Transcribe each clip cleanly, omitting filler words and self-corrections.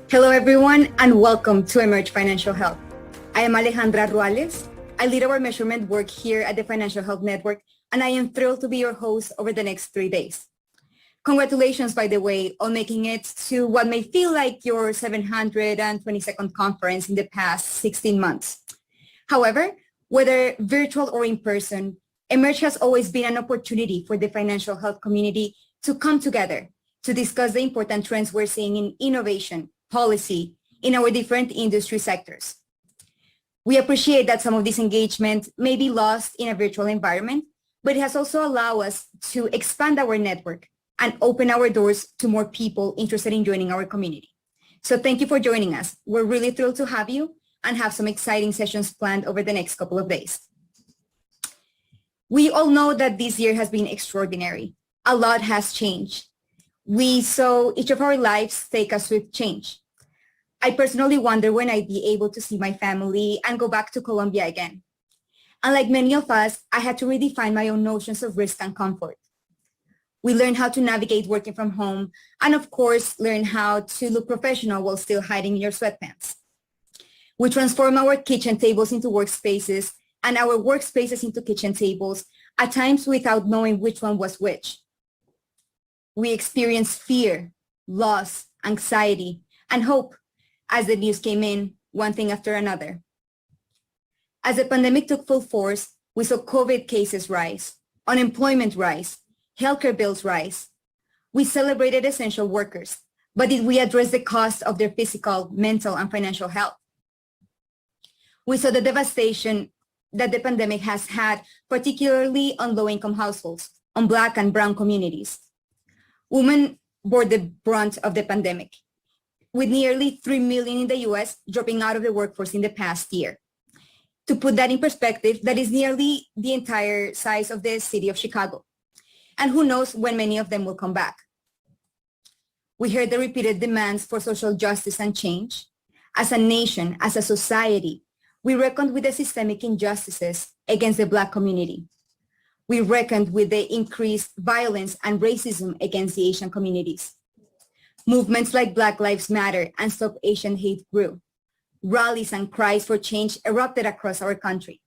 Hello, everyone, and welcome to Emerge Financial Health. I am Alejandra Ruales. I lead our measurement work here at the Financial Health Network, and I am thrilled to be your host over the next 3 days. Congratulations, by the way, on making it to what may feel like your 722nd conference in the past 16 months. However, whether virtual or in person, Emerge has always been an opportunity for the financial health community to come together to discuss the important trends we're seeing in innovation, policy, in our different industry sectors. We appreciate that some of this engagement may be lost in a virtual environment, but it has also allowed us to expand our network and open our doors to more people interested in joining our community. So thank you for joining us. We're really thrilled to have you and have some exciting sessions planned over the next couple of days. We all know that this year has been extraordinary. A lot has changed. We saw each of our lives take a swift change. I personally wonder when I'd be able to see my family and go back to Colombia again. And like many of us, I had to redefine my own notions of risk and comfort. We learned how to navigate working from home and, of course, learn how to look professional while still hiding in your sweatpants. We transform our kitchen tables into workspaces and our workspaces into kitchen tables, at times without knowing which one was which. We experienced fear, loss, anxiety, and hope as the news came in, one thing after another. As the pandemic took full force, we saw COVID cases rise, unemployment rise, healthcare bills rise. We celebrated essential workers, but did we address the cost of their physical, mental, and financial health? We saw the devastation that the pandemic has had, particularly on low-income households, on Black and Brown communities. Women bore the brunt of the pandemic, with nearly 3 million in the US dropping out of the workforce in the past year. To put that in perspective, that is nearly the entire size of the city of Chicago. And who knows when many of them will come back. We heard the repeated demands for social justice and change. As a nation, as a society, we reckoned with the systemic injustices against the Black community. We reckoned with the increased violence and racism against the Asian communities. Movements like Black Lives Matter and Stop Asian Hate grew. Rallies and cries for change erupted across our country.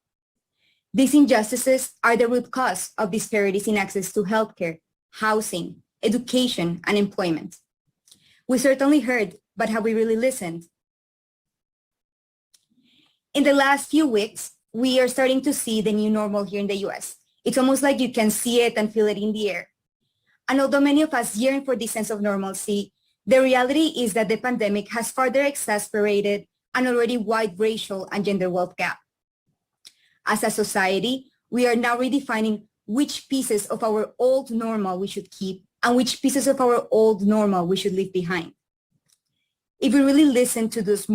These injustices are the root cause of disparities in access to healthcare, housing, education, and employment. We certainly heard, but have we really listened? In the last few weeks, we are starting to see the new normal here in the US. It's almost like you can see it and feel it in the air. And although many of us yearn for this sense of normalcy, the reality is that the pandemic has further exacerbated an already wide racial and gender wealth gap. As a society, we are now redefining which pieces of our old normal we should keep and which pieces of our old normal we should leave behind. If we really listen to those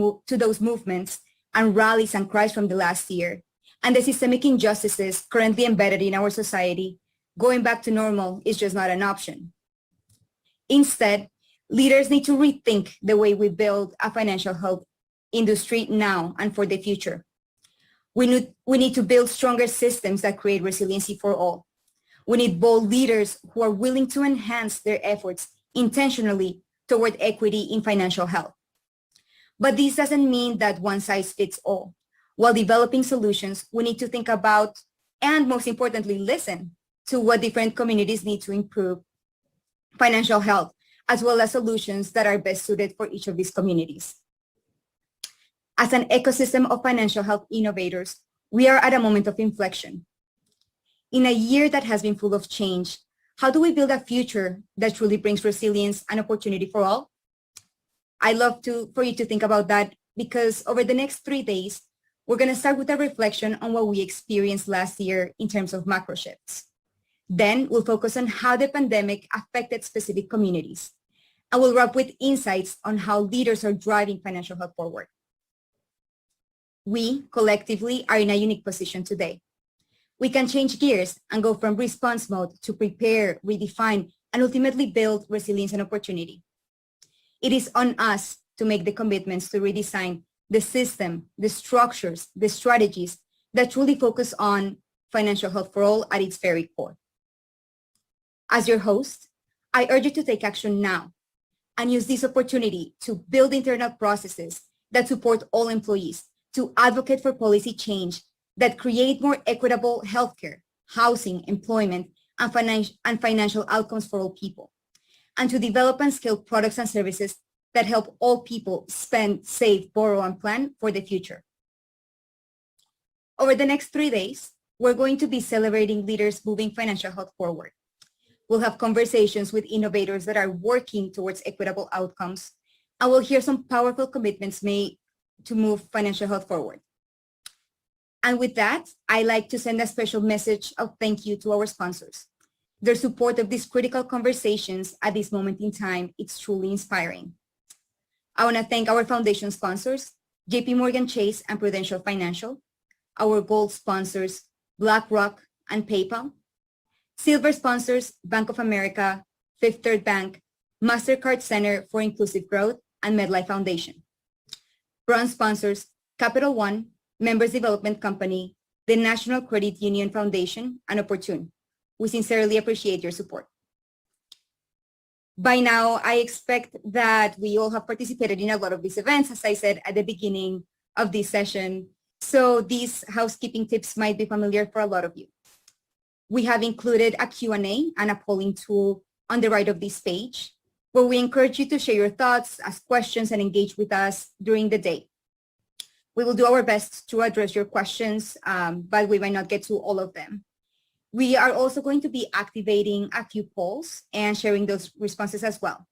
movements and rallies and cries from the last year, and the systemic injustices currently embedded in our society, going back to normal is just not an option. Instead, leaders need to rethink the way we build a financial health industry now and for the future. We need to build stronger systems that create resiliency for all. We need bold leaders who are willing to enhance their efforts intentionally toward equity in financial health. But this doesn't mean that one size fits all. While developing solutions, we need to think about, and most importantly, listen to what different communities need to improve financial health, as well as solutions that are best suited for each of these communities. As an ecosystem of financial health innovators, we are at a moment of inflection. In a year that has been full of change, how do we build a future that truly brings resilience and opportunity for all? I'd love for you to think about that, because over the next 3 days, we're going to start with a reflection on what we experienced last year in terms of macro shifts. Then we'll focus on how the pandemic affected specific communities. And we'll wrap with insights on how leaders are driving financial health forward. We, collectively, are in a unique position today. We can change gears and go from response mode to prepare, redefine, and ultimately build resilience and opportunity. It is on us to make the commitments to redesign the system, the structures, the strategies that truly focus on financial health for all at its very core. As your host, I urge you to take action now. and use this opportunity to build internal processes that support all employees, to advocate for policy change that create more equitable healthcare, housing, employment, and financial outcomes for all people, and to develop and scale products and services that help all people spend, save, borrow, and plan for the future. Over the next 3 days, we're going to be celebrating leaders moving financial health forward. We'll have conversations with innovators that are working towards equitable outcomes, and we'll hear some powerful commitments made to move financial health forward. And with that, I'd like to send a special message of thank you to our sponsors. Their support of these critical conversations at this moment in time, it's truly inspiring. I want to thank our foundation sponsors, JP Morgan Chase and Prudential Financial, our gold sponsors, BlackRock and PayPal, silver sponsors, Bank of America, Fifth Third Bank, MasterCard Center for Inclusive Growth, and MedLife Foundation. Bronze sponsors, Capital One, Members Development Company, the National Credit Union Foundation, and Opportune. We sincerely appreciate your support. By now, I expect that we all have participated in a lot of these events, as I said at the beginning of this session. So these housekeeping tips might be familiar for a lot of you. We have included a Q&A and a polling tool on the right of this page, where we encourage you to share your thoughts, ask questions, and engage with us during the day. We will do our best to address your questions, but we might not get to all of them. We are also going to be activating a few polls and sharing those responses as well.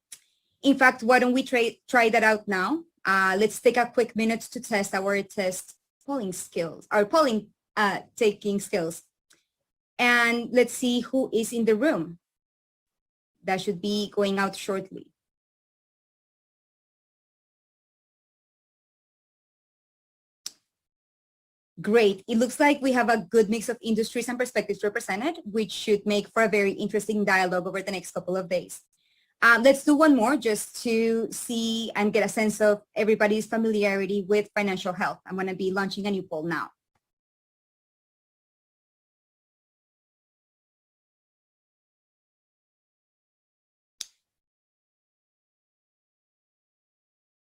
In fact, why don't we try that out now? Let's take a quick minute to test our polling skills, our polling taking skills. And let's see who is in the room. That should be going out shortly. Great. It looks like we have a good mix of industries and perspectives represented, which should make for a very interesting dialogue over the next couple of days. Let's do one more just to see and get a sense of everybody's familiarity with financial health. I'm going to be launching a new poll now.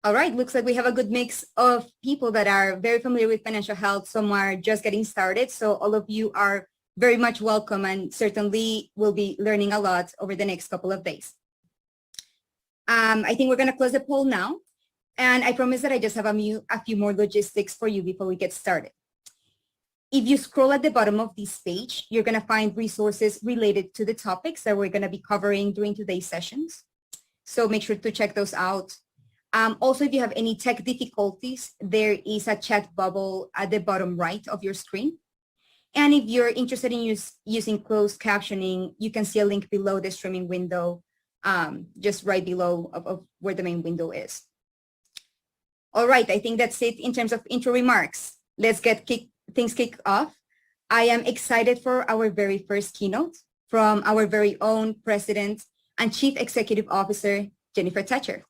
All right, looks like we have a good mix of people that are very familiar with financial health. Some are just getting started. So all of you are very much welcome and certainly will be learning a lot over the next couple of days. I think we're going to close the poll now. And I promise that I just have a few more logistics for you before we get started. If you scroll at the bottom of this page, you're going to find resources related to the topics that we're going to be covering during today's sessions. So make sure to check those out. Also, if you have any tech difficulties, there is a chat bubble at the bottom right of your screen. And if you're interested in using closed captioning, you can see a link below the streaming window, just right below of where the main window is. All right, I think that's it in terms of intro remarks. Let's get things kicked off. I am excited for our very first keynote from our very own President and Chief Executive Officer, Jennifer Thatcher.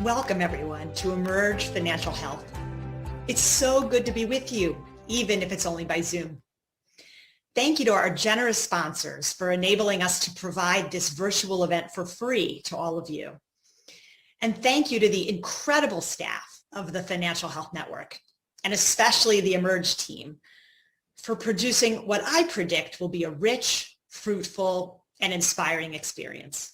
Welcome everyone to Emerge Financial Health. It's so good to be with you, even if it's only by Zoom. Thank you to our generous sponsors for enabling us to provide this virtual event for free to all of you. And thank you to the incredible staff of the Financial Health Network, and especially the Emerge team, for producing what I predict will be a rich, fruitful, and inspiring experience.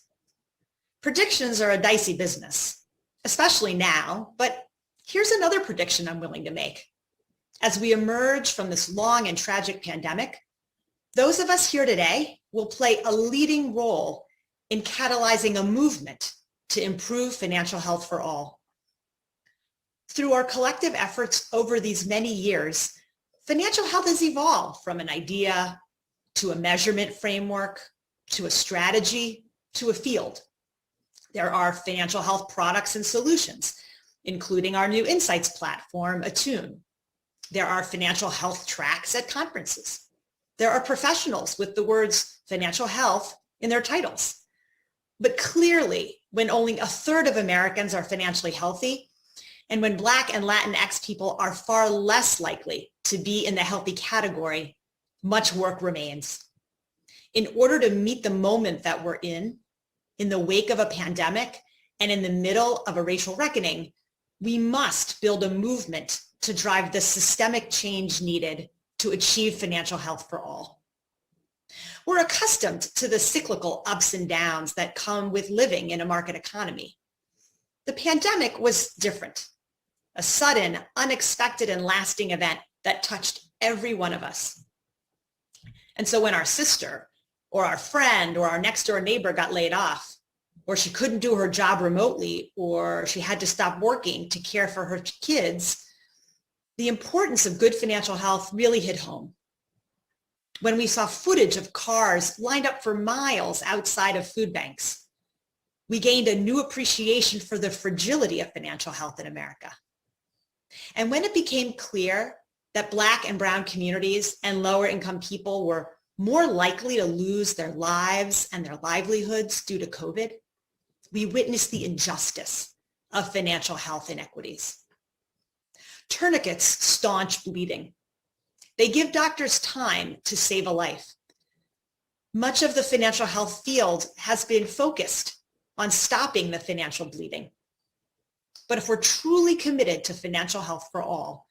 Predictions are a dicey business, especially now, but here's another prediction I'm willing to make. As we emerge from this long and tragic pandemic, those of us here today will play a leading role in catalyzing a movement to improve financial health for all. Through our collective efforts over these many years, financial health has evolved from an idea to a measurement framework, to a strategy, to a field. There are financial health products and solutions, including our new insights platform, Attune. There are financial health tracks at conferences. There are professionals with the words financial health in their titles. But clearly, when only a third of Americans are financially healthy, and when Black and Latinx people are far less likely to be in the healthy category, much work remains. In order to meet the moment that we're in the wake of a pandemic and in the middle of a racial reckoning, we must build a movement to drive the systemic change needed to achieve financial health for all. We're accustomed to the cyclical ups and downs that come with living in a market economy. The pandemic was different, a sudden, unexpected, and lasting event that touched every one of us. And so when our sister or our friend or our next door neighbor got laid off, or she couldn't do her job remotely, or she had to stop working to care for her kids, the importance of good financial health really hit home. When we saw footage of cars lined up for miles outside of food banks, we gained a new appreciation for the fragility of financial health in America. And when it became clear that Black and brown communities and lower income people were more likely to lose their lives and their livelihoods due to COVID, we witnessed the injustice of financial health inequities. Tourniquets staunch bleeding. They give doctors time to save a life. Much of the financial health field has been focused on stopping the financial bleeding. But if we're truly committed to financial health for all,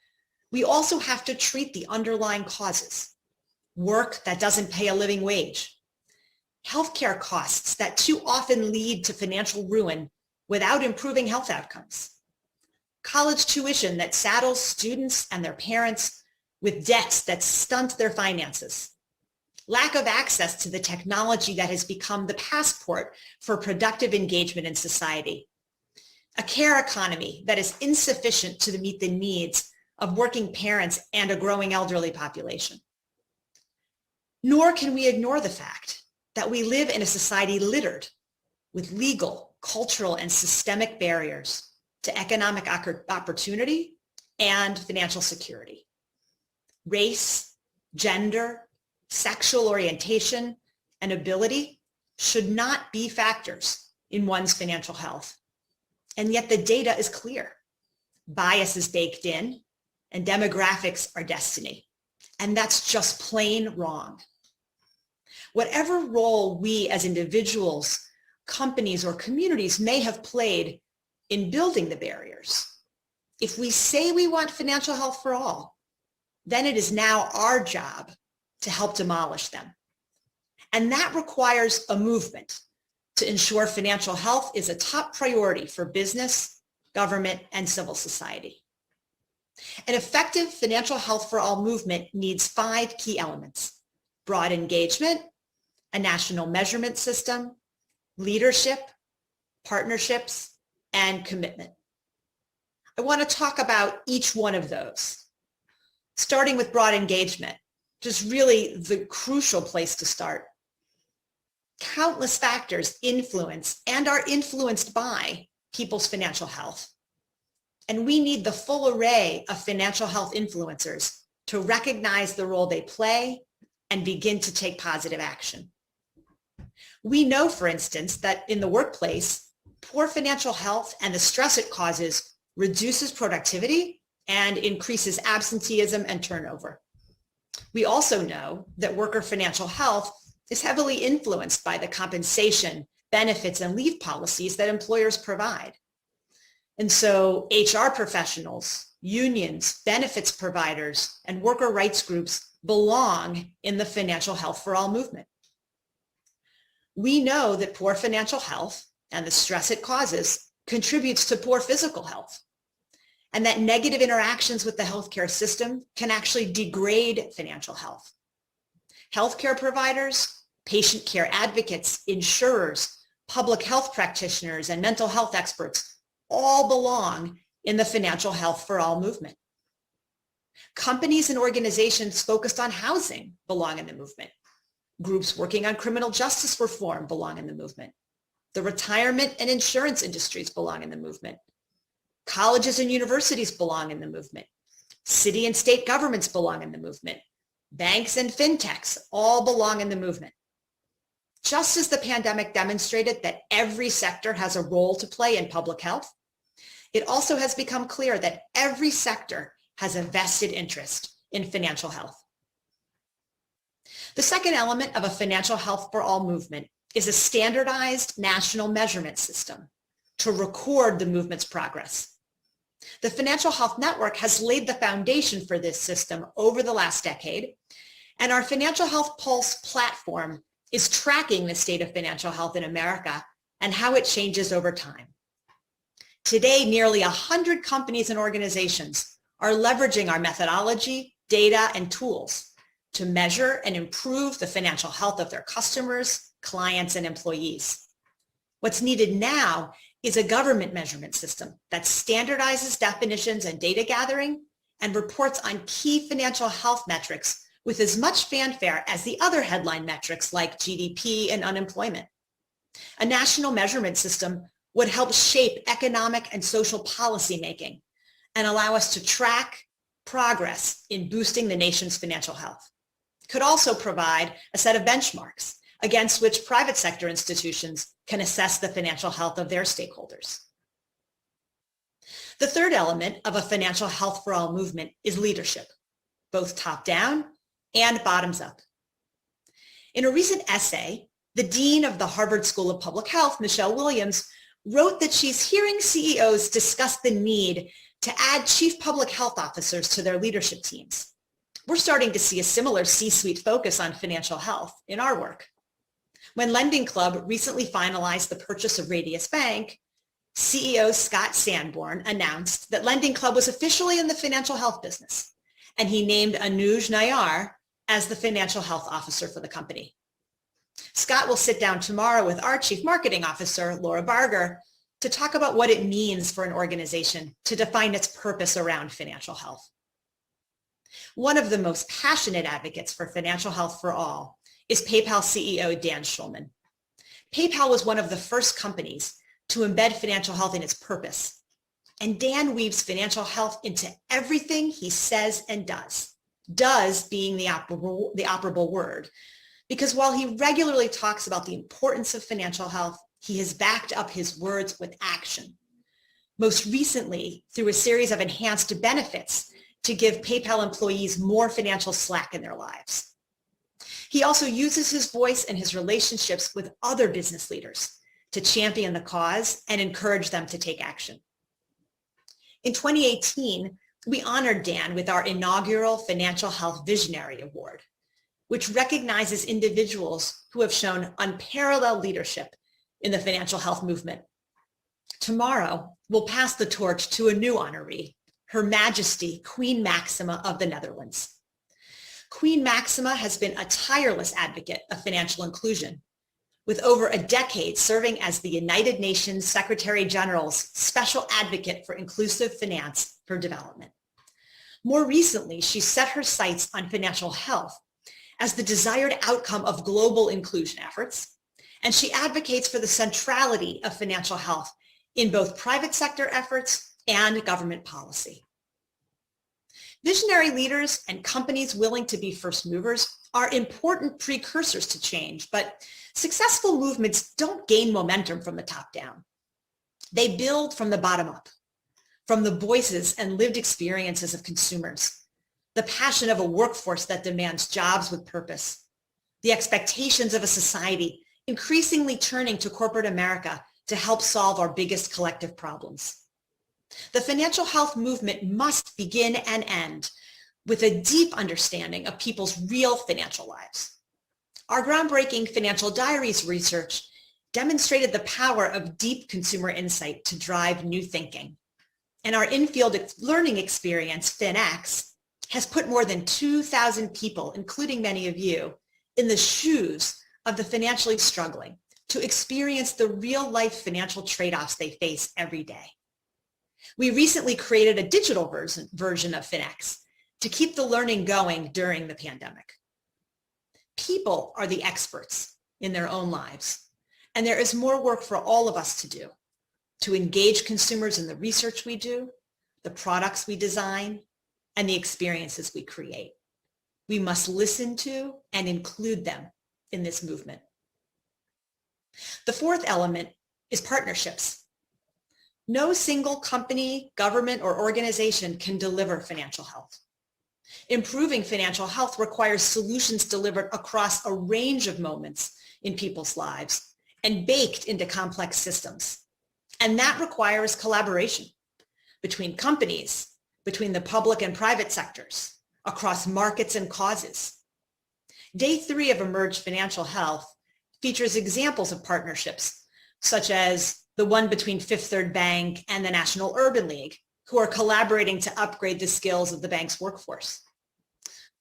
we also have to treat the underlying causes. Work that doesn't pay a living wage, healthcare costs that too often lead to financial ruin without improving health outcomes, college tuition that saddles students and their parents with debts that stunt their finances, lack of access to the technology that has become the passport for productive engagement in society, a care economy that is insufficient to meet the needs of working parents and a growing elderly population. Nor can we ignore the fact that we live in a society littered with legal, cultural, and systemic barriers to economic opportunity and financial security. Race, gender, sexual orientation, and ability should not be factors in one's financial health. And yet the data is clear. Bias is baked in, and demographics are destiny. And that's just plain wrong. Whatever role we as individuals, companies, or communities may have played in building the barriers, if we say we want financial health for all, then it is now our job to help demolish them. And that requires a movement to ensure financial health is a top priority for business, government, and civil society. An effective financial health for all movement needs 5 key elements: broad engagement, a national measurement system, leadership, partnerships, and commitment. I want to talk about each one of those, starting with broad engagement, which is really the crucial place to start. Countless factors influence and are influenced by people's financial health. And we need the full array of financial health influencers to recognize the role they play and begin to take positive action. We know, for instance, that in the workplace, poor financial health and the stress it causes reduces productivity and increases absenteeism and turnover. We also know that worker financial health is heavily influenced by the compensation, benefits, and leave policies that employers provide. And so HR professionals, unions, benefits providers, and worker rights groups belong in the financial health for all movement. We know that poor financial health and the stress it causes contributes to poor physical health, and that negative interactions with the healthcare system can actually degrade financial health. Healthcare providers, patient care advocates, insurers, public health practitioners, and mental health experts all belong in the financial health for all movement. Companies and organizations focused on housing belong in the movement. Groups working on criminal justice reform belong in the movement. The retirement and insurance industries belong in the movement. Colleges and universities belong in the movement. City and state governments belong in the movement. Banks and fintechs all belong in the movement. Just as the pandemic demonstrated that every sector has a role to play in public health, it also has become clear that every sector has a vested interest in financial health. The second element of a financial health for all movement is a standardized national measurement system to record the movement's progress. The Financial Health Network has laid the foundation for this system over the last decade, and our Financial Health Pulse platform is tracking the state of financial health in America and how it changes over time. Today, nearly 100 companies and organizations are leveraging our methodology, data, and tools to measure and improve the financial health of their customers, clients, and employees. What's needed now is a government measurement system that standardizes definitions and data gathering and reports on key financial health metrics with as much fanfare as the other headline metrics like GDP and unemployment. A national measurement system would help shape economic and social policy making and allow us to track progress in boosting the nation's financial health. It could also provide a set of benchmarks against which private sector institutions can assess the financial health of their stakeholders. The third element of a financial health for all movement is leadership, both top-down and bottoms-up. In a recent essay, the dean of the Harvard School of Public Health, Michelle Williams, wrote that she's hearing CEOs discuss the need to add chief public health officers to their leadership teams. We're starting to see a similar C-suite focus on financial health in our work. When Lending Club recently finalized the purchase of Radius Bank, CEO Scott Sanborn announced that Lending Club was officially in the financial health business, and he named Anuj Nayar as the financial health officer for the company. Scott will sit down tomorrow with our chief marketing officer, Laura Barger, to talk about what it means for an organization to define its purpose around financial health. One of the most passionate advocates for financial health for all is PayPal CEO Dan Schulman. PayPal was one of the first companies to embed financial health in its purpose, and Dan weaves financial health into everything he says and does. Does being the operable word, because while he regularly talks about the importance of financial health, he has backed up his words with action. Most recently, through a series of enhanced benefits to give PayPal employees more financial slack in their lives. He also uses his voice and his relationships with other business leaders to champion the cause and encourage them to take action. In 2018, we honored Dan with our inaugural Financial Health Visionary Award, which recognizes individuals who have shown unparalleled leadership in the financial health movement. Tomorrow, we'll pass the torch to a new honoree, Her Majesty Queen Maxima of the Netherlands. Queen Maxima has been a tireless advocate of financial inclusion, with over a decade serving as the United Nations Secretary General's special advocate for inclusive finance for development. More recently, she set her sights on financial health as the desired outcome of global inclusion efforts, and she advocates for the centrality of financial health in both private sector efforts and government policy. Visionary leaders and companies willing to be first movers are important precursors to change, but successful movements don't gain momentum from the top down. They build from the bottom up, from the voices and lived experiences of consumers, the passion of a workforce that demands jobs with purpose, the expectations of a society increasingly turning to corporate America to help solve our biggest collective problems. The financial health movement must begin and end with a deep understanding of people's real financial lives. Our groundbreaking financial diaries research demonstrated the power of deep consumer insight to drive new thinking. And our in-field learning experience, FinX, has put more than 2,000 people, including many of you, in the shoes of the financially struggling to experience the real-life financial trade-offs they face every day. We recently created a digital version of FinX to keep the learning going during the pandemic. People are the experts in their own lives, and there is more work for all of us to do to engage consumers in the research we do, the products we design, and the experiences we create. We must listen to and include them in this movement. The fourth element is partnerships. No single company, government, or organization can deliver financial health. Improving financial health requires solutions delivered across a range of moments in people's lives and baked into complex systems. And that requires collaboration between companies, between the public and private sectors, across markets and causes. Day 3 of Emerge Financial Health features examples of partnerships, such as the one between Fifth Third Bank and the National Urban League, who are collaborating to upgrade the skills of the bank's workforce.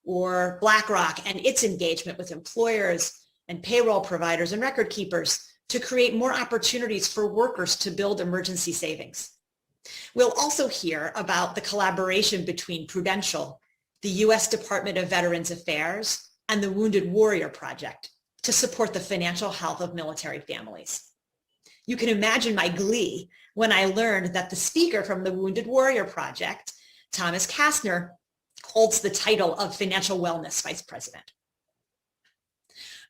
Or BlackRock and its engagement with employers and payroll providers and record keepers to create more opportunities for workers to build emergency savings. We'll also hear about the collaboration between Prudential, the U.S. Department of Veterans Affairs, and the Wounded Warrior Project to support the financial health of military families. You can imagine my glee when I learned that the speaker from the Wounded Warrior Project, Thomas Kastner, holds the title of Financial Wellness Vice President.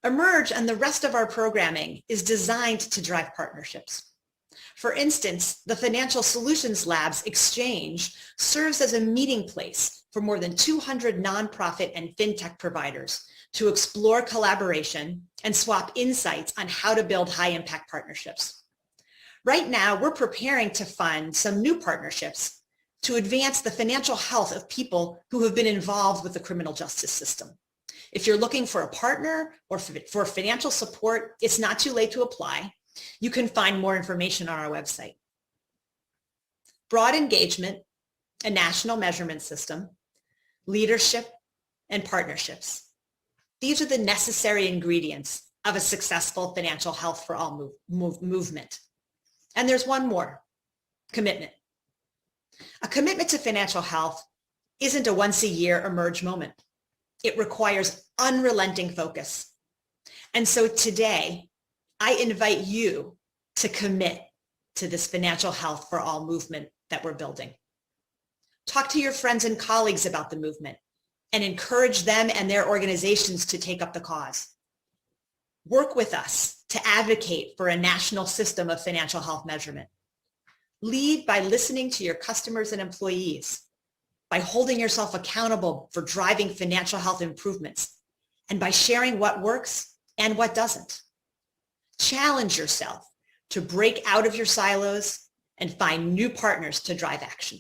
Emerge and the rest of our programming is designed to drive partnerships. For instance, the Financial Solutions Labs Exchange serves as a meeting place for more than 200 nonprofit and fintech providers to explore collaboration and swap insights on how to build high-impact partnerships. Right now, we're preparing to fund some new partnerships to advance the financial health of people who have been involved with the criminal justice system. If you're looking for a partner or for financial support, it's not too late to apply. You can find more information on our website. Broad engagement, a national measurement system, leadership, and partnerships. These are the necessary ingredients of a successful financial health for all movement. And there's one more, commitment. A commitment to financial health isn't a once-a-year emerge moment. It requires unrelenting focus. And so today, I invite you to commit to this financial health for all movement that we're building. Talk to your friends and colleagues about the movement and encourage them and their organizations to take up the cause. Work with us to advocate for a national system of financial health measurement. Lead by listening to your customers and employees, by holding yourself accountable for driving financial health improvements, and by sharing what works and what doesn't. Challenge yourself to break out of your silos and find new partners to drive action.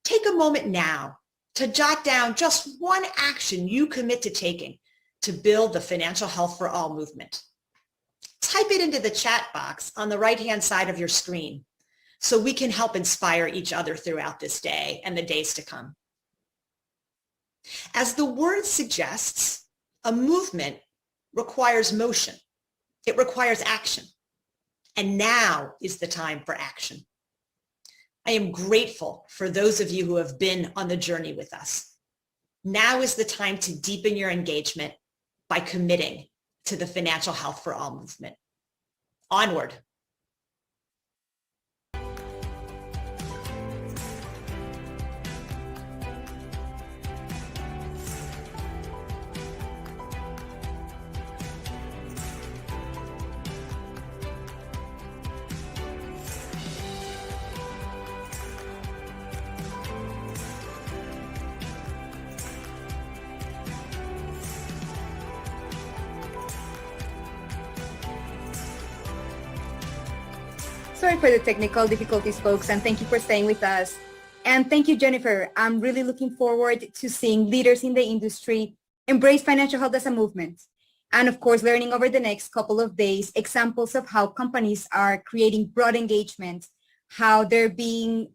Take a moment now to jot down just one action you commit to taking to build the financial health for all movement. Type it into the chat box on the right-hand side of your screen so we can help inspire each other throughout this day and the days to come. As the word suggests, a movement requires motion. It requires action. And now is the time for action. I am grateful for those of you who have been on the journey with us. Now is the time to deepen your engagement by committing to the financial health for all movement. Onward. Sorry for the technical difficulties, folks, and thank you for staying with us. And thank you, Jennifer. I'm really looking forward to seeing leaders in the industry embrace financial health as a movement. And of course, learning over the next couple of days, examples of how companies are creating broad engagement, how they're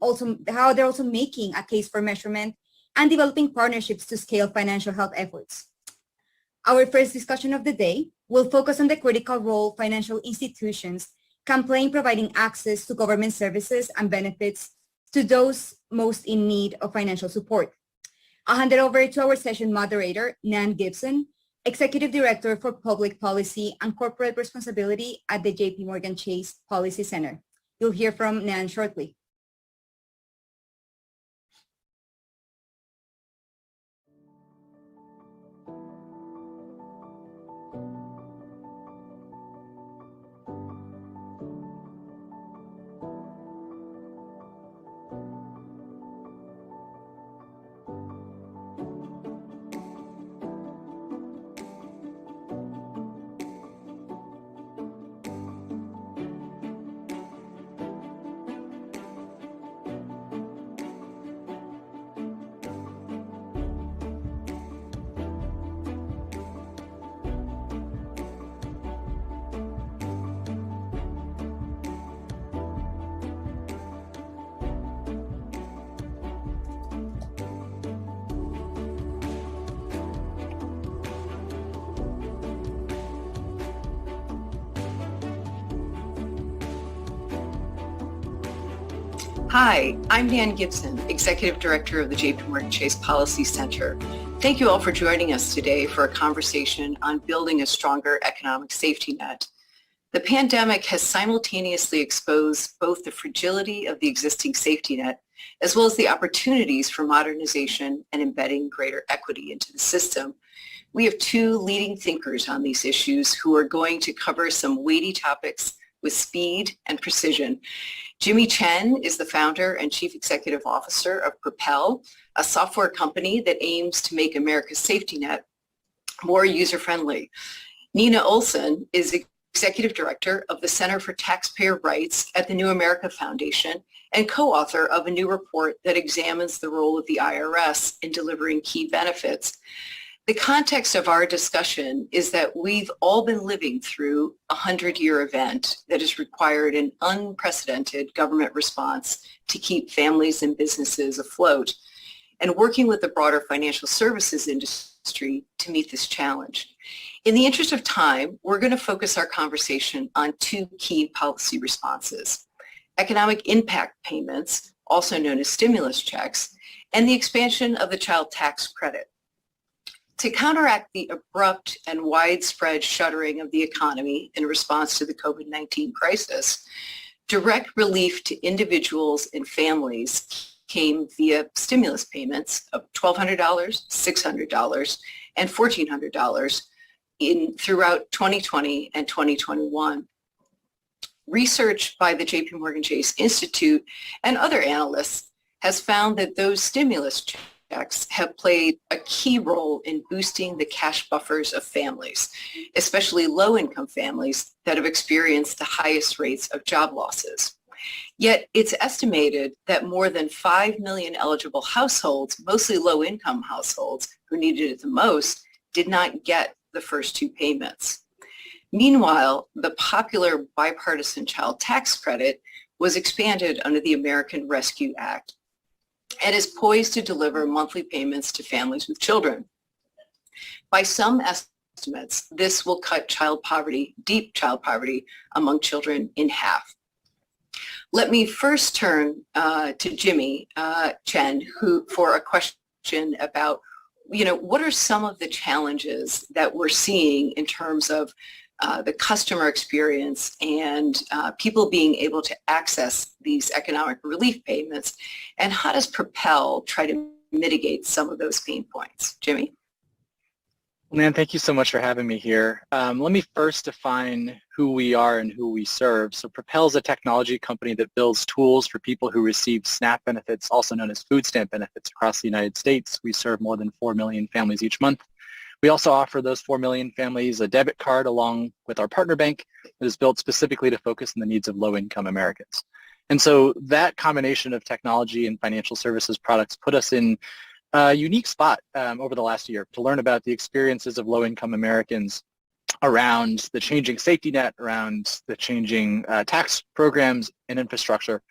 also making a case for measurement and developing partnerships to scale financial health efforts. Our first discussion of the day will focus on the critical role financial institutions can play in providing access to government services and benefits to those most in need of financial support. I'll hand it over to our session moderator, Nan Gibson, Executive Director for Public Policy and Corporate Responsibility at the JP Morgan Chase Policy Center. You'll hear from Nan shortly. Hi, I'm Nan Gibson, Executive Director of the JPMorgan Chase Policy Center. Thank you all for joining us today for a conversation on building a stronger economic safety net. The pandemic has simultaneously exposed both the fragility of the existing safety net as well as the opportunities for modernization and embedding greater equity into the system. We have two leading thinkers on these issues who are going to cover some weighty topics with speed and precision. Jimmy Chen is the founder and chief executive officer of Propel, a software company that aims to make America's safety net more user-friendly. Nina Olson is executive director of the Center for Taxpayer Rights at the New America Foundation and co-author of a new report that examines the role of the IRS in delivering key benefits. The context of our discussion is that we've all been living through a 100-year event that has required an unprecedented government response to keep families and businesses afloat, and working with the broader financial services industry to meet this challenge. In the interest of time, we're going to focus our conversation on two key policy responses: economic impact payments, also known as stimulus checks, and the expansion of the child tax credit. To counteract the abrupt and widespread shuttering of the economy in response to the COVID-19 crisis, direct relief to individuals and families came via stimulus payments of $1,200, $600, and $1,400 throughout 2020 and 2021. Research by the JPMorgan Chase Institute and other analysts has found that those stimulus checks have played a key role in boosting the cash buffers of families, especially low-income families that have experienced the highest rates of job losses. Yet it's estimated that more than 5 million eligible households, mostly low-income households who needed it the most, did not get the first two payments. Meanwhile, the popular bipartisan child tax credit was expanded under the American Rescue Act and is poised to deliver monthly payments to families with children. By some estimates, this will cut child poverty, deep child poverty, among children in half. Let me first turn to Jimmy Chen, for a question about, what are some of the challenges that we're seeing in terms of the customer experience and people being able to access these economic relief payments, and how does Propel try to mitigate some of those pain points? Jimmy? Nan, thank you so much for having me here. Let me first define who we are and who we serve. So Propel is a technology company that builds tools for people who receive SNAP benefits, also known as food stamp benefits, across the United States. We serve more than 4 million families each month. We also offer those 4 million families a debit card along with our partner bank that is built specifically to focus on the needs of low-income Americans. And so that combination of technology and financial services products put us in a unique spot over the last year to learn about the experiences of low-income Americans around the changing safety net, around the changing tax programs and infrastructure.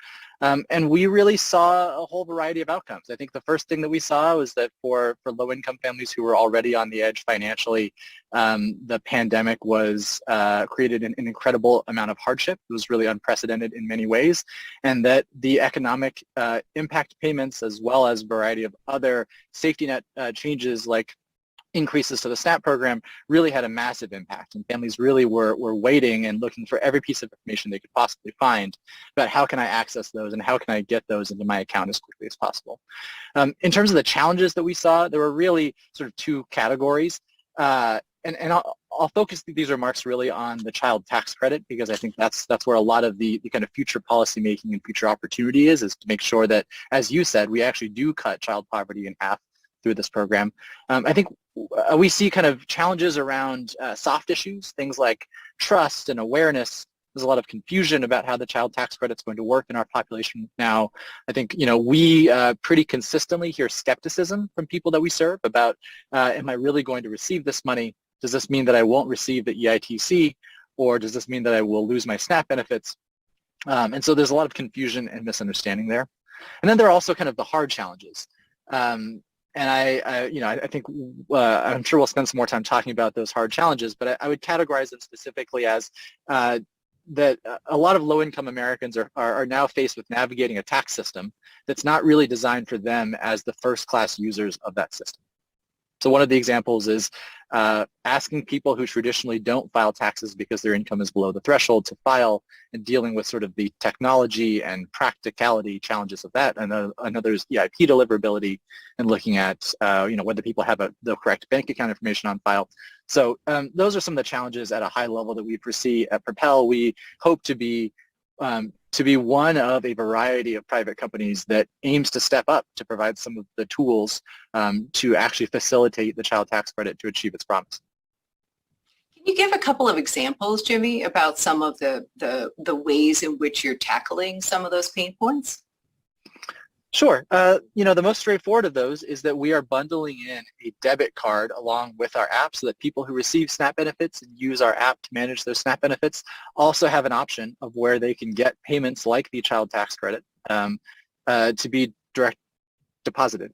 And we really saw a whole variety of outcomes. I think the first thing that we saw was that for low-income families who were already on the edge financially, the pandemic was created an incredible amount of hardship. It was really unprecedented in many ways, and that the economic impact payments, as well as a variety of other safety net changes like increases to the SNAP program, really had a massive impact, and families really were waiting and looking for every piece of information they could possibly find about how can I access those and how can I get those into my account as quickly as possible. In terms of the challenges that we saw, there were really sort of two categories, and I'll focus these remarks really on the child tax credit, because I think that's where a lot of the kind of future policy making and future opportunity is to make sure that, as you said, we actually do cut child poverty in half through this program. I think we see kind of challenges around soft issues, things like trust and awareness. There's a lot of confusion about how the child tax credit is going to work in our population now. I think, we pretty consistently hear skepticism from people that we serve about, am I really going to receive this money? Does this mean that I won't receive the EITC? Or does this mean that I will lose my SNAP benefits? And so there's a lot of confusion and misunderstanding there. And then there are also kind of the hard challenges. And I think I'm sure we'll spend some more time talking about those hard challenges, but I would categorize them specifically as that a lot of low-income Americans are now faced with navigating a tax system that's not really designed for them as the first-class users of that system. So one of the examples is asking people who traditionally don't file taxes because their income is below the threshold to file, and dealing with sort of the technology and practicality challenges of that. And another is EIP deliverability and looking at whether people have the correct bank account information on file. So those are some of the challenges at a high level that we foresee at Propel. We hope to be one of a variety of private companies that aims to step up to provide some of the tools to actually facilitate the child tax credit to achieve its promise. Can you give a couple of examples, Jimmy, about some of the ways in which you're tackling some of those pain points? Sure. The most straightforward of those is that we are bundling in a debit card along with our app so that people who receive SNAP benefits and use our app to manage those SNAP benefits also have an option of where they can get payments like the child tax credit to be direct deposited.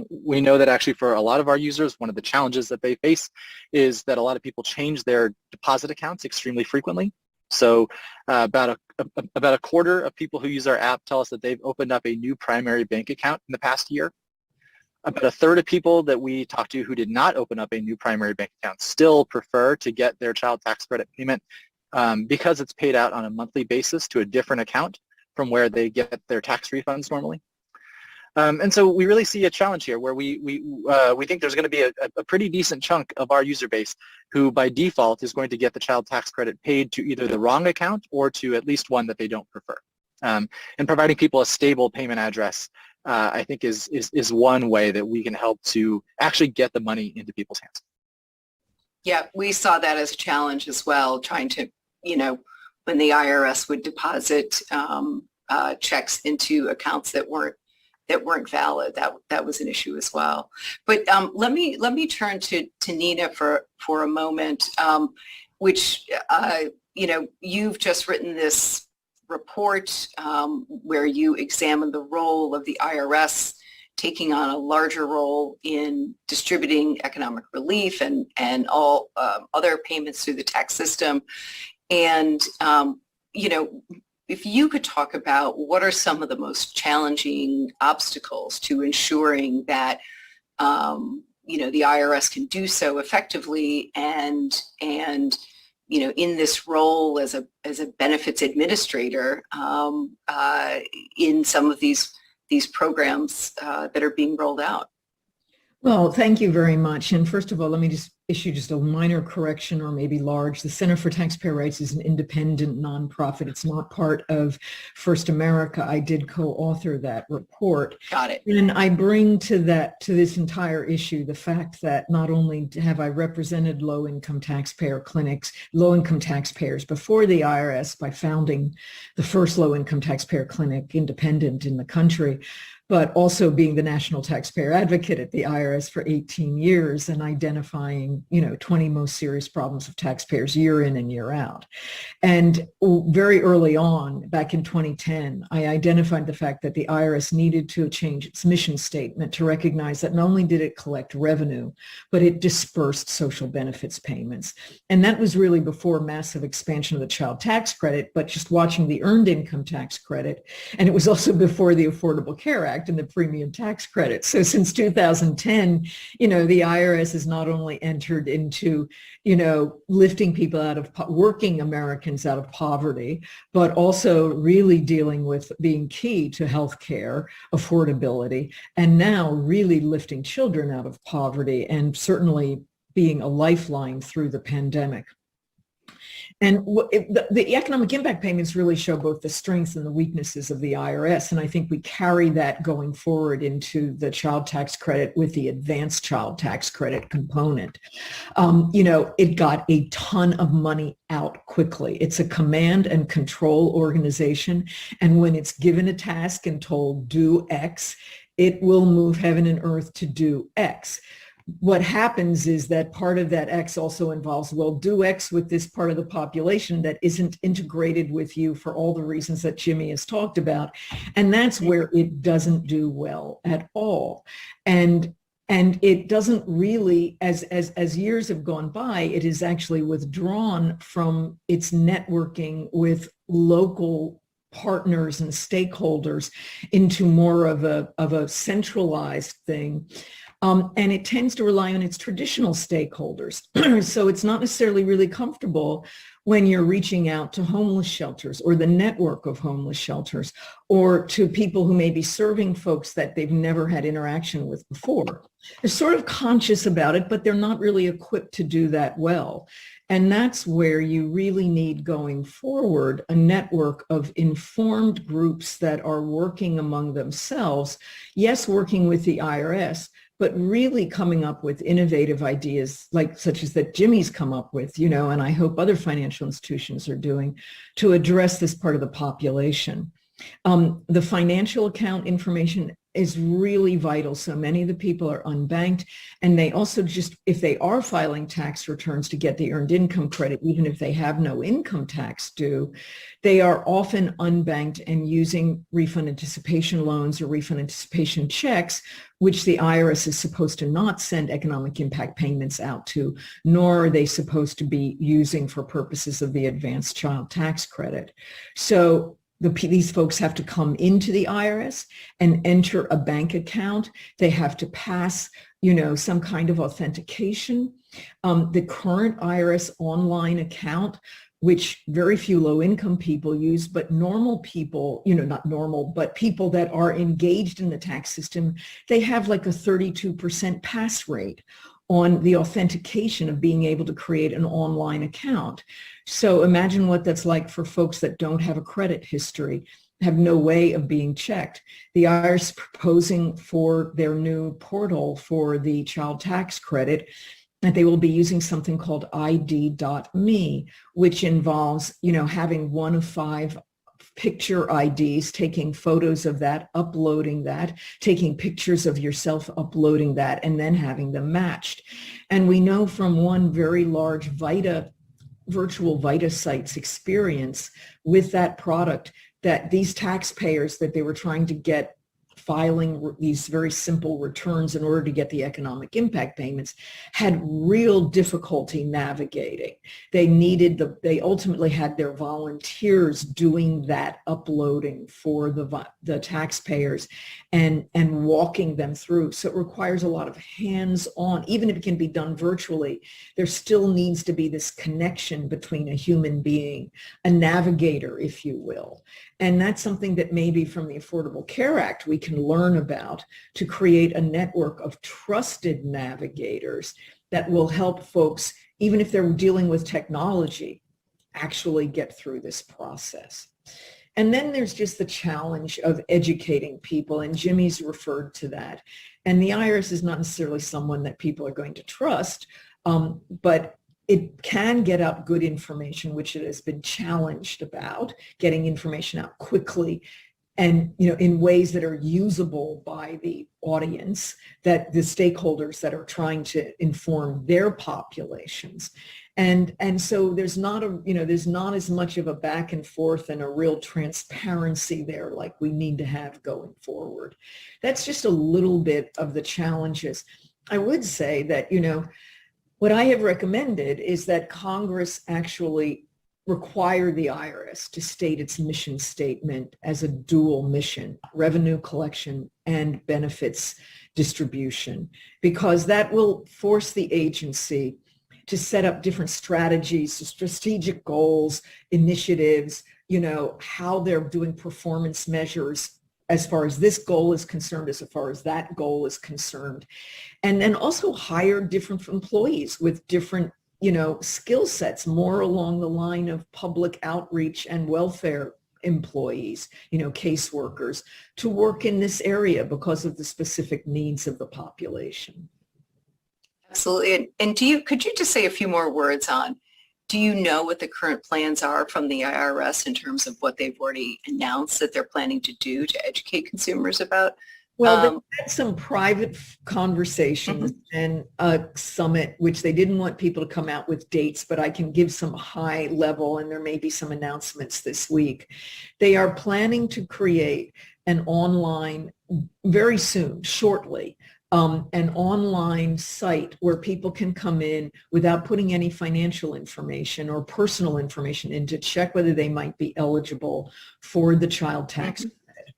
We know that actually for a lot of our users, one of the challenges that they face is that a lot of people change their deposit accounts extremely frequently. So about a quarter of people who use our app tell us that they've opened up a new primary bank account in the past year. About a third of people that we talked to who did not open up a new primary bank account still prefer to get their child tax credit payment because it's paid out on a monthly basis to a different account from where they get their tax refunds normally. And so we really see a challenge here where we think there's going to be a pretty decent chunk of our user base who by default is going to get the child tax credit paid to either the wrong account or to at least one that they don't prefer. And providing people a stable payment address, I think is one way that we can help to actually get the money into people's hands. Yeah, we saw that as a challenge as well, trying to, when the IRS would deposit checks into accounts that weren't valid. That was an issue as well. But let me turn to Nina for a moment, which you've just written this report where you examine the role of the IRS taking on a larger role in distributing economic relief and all other payments through the tax system. And if you could talk about what are some of the most challenging obstacles to ensuring that, the IRS can do so effectively and in this role as a benefits administrator in some of these programs that are being rolled out. Well, thank you very much. And first of all, let me just issue just a minor correction, or maybe large. The Center for Taxpayer Rights is an independent nonprofit. It's not part of First America. I did co-author that report. Got it. And I bring to this entire issue the fact that not only have I represented low-income taxpayers before the IRS by founding the first low-income taxpayer clinic independent in the country, but also being the national taxpayer advocate at the IRS for 18 years and identifying, 20 most serious problems of taxpayers year in and year out. And very early on, back in 2010, I identified the fact that the IRS needed to change its mission statement to recognize that not only did it collect revenue, but it dispersed social benefits payments. And that was really before massive expansion of the child tax credit, but just watching the earned income tax credit. And it was also before the Affordable Care Act and the premium tax credit. So since 2010, the IRS has not only entered into, lifting people out of working Americans out of poverty, but also really dealing with being key to healthcare affordability, and now really lifting children out of poverty and certainly being a lifeline through the pandemic. And the economic impact payments really show both the strengths and the weaknesses of the IRS. And I think we carry that going forward into the child tax credit with the advanced child tax credit component. It got a ton of money out quickly. It's a command and control organization. And when it's given a task and told do X, it will move heaven and earth to do X. What happens is that part of that X also involves, well, do X with this part of the population that isn't integrated with you for all the reasons that Jimmy has talked about. And that's where it doesn't do well at all. And And it doesn't really, as years have gone by, it is actually withdrawn from its networking with local partners and stakeholders into more of a centralized thing. And it tends to rely on its traditional stakeholders. So it's not necessarily really comfortable when you're reaching out to homeless shelters or the network of homeless shelters or to people who may be serving folks that they've never had interaction with before. They're sort of conscious about it, but they're not really equipped to do that well. And that's where you really need, going forward, a network of informed groups that are working among themselves, yes, working with the IRS, but really coming up with innovative ideas such as that Jimmy's come up with, and I hope other financial institutions are doing, to address this part of the population. The financial account information is really vital. So many of the people are unbanked, and they also just, if they are filing tax returns to get the earned income credit, even if they have no income tax due, they are often unbanked and using refund anticipation loans or refund anticipation checks, which the IRS is supposed to not send economic impact payments out to, nor are they supposed to be using for purposes of the advanced child tax credit. So these folks have to come into the IRS and enter a bank account. They have to pass, some kind of authentication. The current IRS online account, which very few low-income people use, but normal people, not normal, but people that are engaged in the tax system, they have like a 32% pass rate on the authentication of being able to create an online account. So imagine what that's like for folks that don't have a credit history, have no way of being checked. The IRS is proposing for their new portal for the child tax credit that they will be using something called ID.me, which involves, having one of 5 picture IDs, taking photos of that, uploading that, taking pictures of yourself, uploading that, and then having them matched. And we know from one very large virtual Vita sites experience with that product that these taxpayers that they were trying to get filing these very simple returns in order to get the economic impact payments had real difficulty navigating. They ultimately had their volunteers doing that uploading for the taxpayers and walking them through. So it requires a lot of hands-on, even if it can be done virtually, there still needs to be this connection between a human being, a navigator, if you will. And that's something that maybe from the Affordable Care Act we can learn about to create a network of trusted navigators that will help folks, even if they're dealing with technology, actually get through this process. And then there's just the challenge of educating people, and Jimmy's referred to that. And the IRS is not necessarily someone that people are going to trust, but it can get out good information, which it has been challenged about, getting information out quickly and in ways that are usable by the audience, that the stakeholders that are trying to inform their populations. And so there's not as much of a back and forth and a real transparency there like we need to have going forward. That's just a little bit of the challenges. I would say that, what I have recommended is that Congress actually require the IRS to state its mission statement as a dual mission, revenue collection and benefits distribution, because that will force the agency to set up different strategies, strategic goals, initiatives, how they're doing performance measures as far as this goal is concerned, as far as that goal is concerned. And then also hire different employees with different, skill sets, more along the line of public outreach and welfare employees, caseworkers, to work in this area because of the specific needs of the population. Absolutely. And could you just say a few more words on, do you know what the current plans are from the IRS in terms of what they've already announced that they're planning to do to educate consumers about? Well, they had some private conversations and a summit, which they didn't want people to come out with dates, but I can give some high level, and there may be some announcements this week. They are planning to create an online, very soon, shortly, an online site where people can come in without putting any financial information or personal information in to check whether they might be eligible for the child tax credit.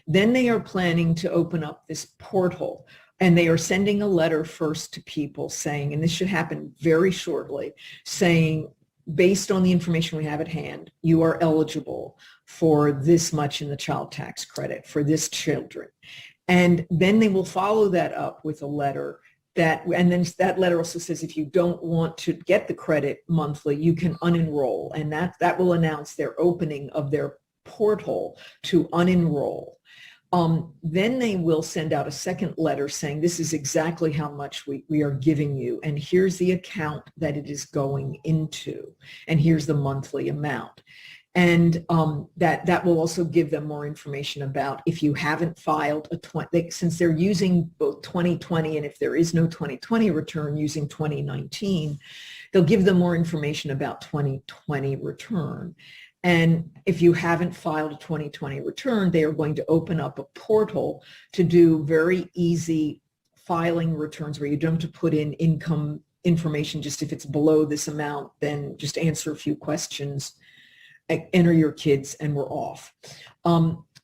Then they are planning to open up this portal, and they are sending a letter first to people saying, and this should happen very shortly, saying, based on the information we have at hand, you are eligible for this much in the child tax credit for this children. And then they will follow that up with a letter and then that letter also says if you don't want to get the credit monthly, you can unenroll. And that will announce their opening of their portal to unenroll. Then they will send out a second letter saying this is exactly how much we are giving you, and here's the account that it is going into, and here's the monthly amount. And that will also give them more information about if you haven't filed since they're using both 2020 and if there is no 2020 return using 2019, they'll give them more information about 2020 return. And if you haven't filed a 2020 return, they are going to open up a portal to do very easy filing returns where you don't have to put in income information. Just if it's below this amount, then just answer a few questions, enter your kids, and we're off.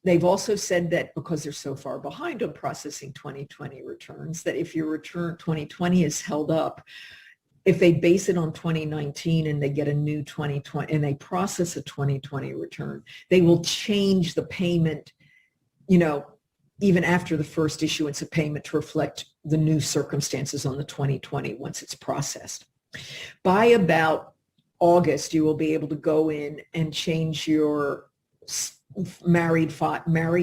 They've also said that because they're so far behind on processing 2020 returns, that if your return 2020 is held up, if they base it on 2019 and they get a new 2020 and they process a 2020 return, they will change the payment, even after the first issuance of payment to reflect the new circumstances on the 2020 once it's processed. By about August, you will be able to go in and change your married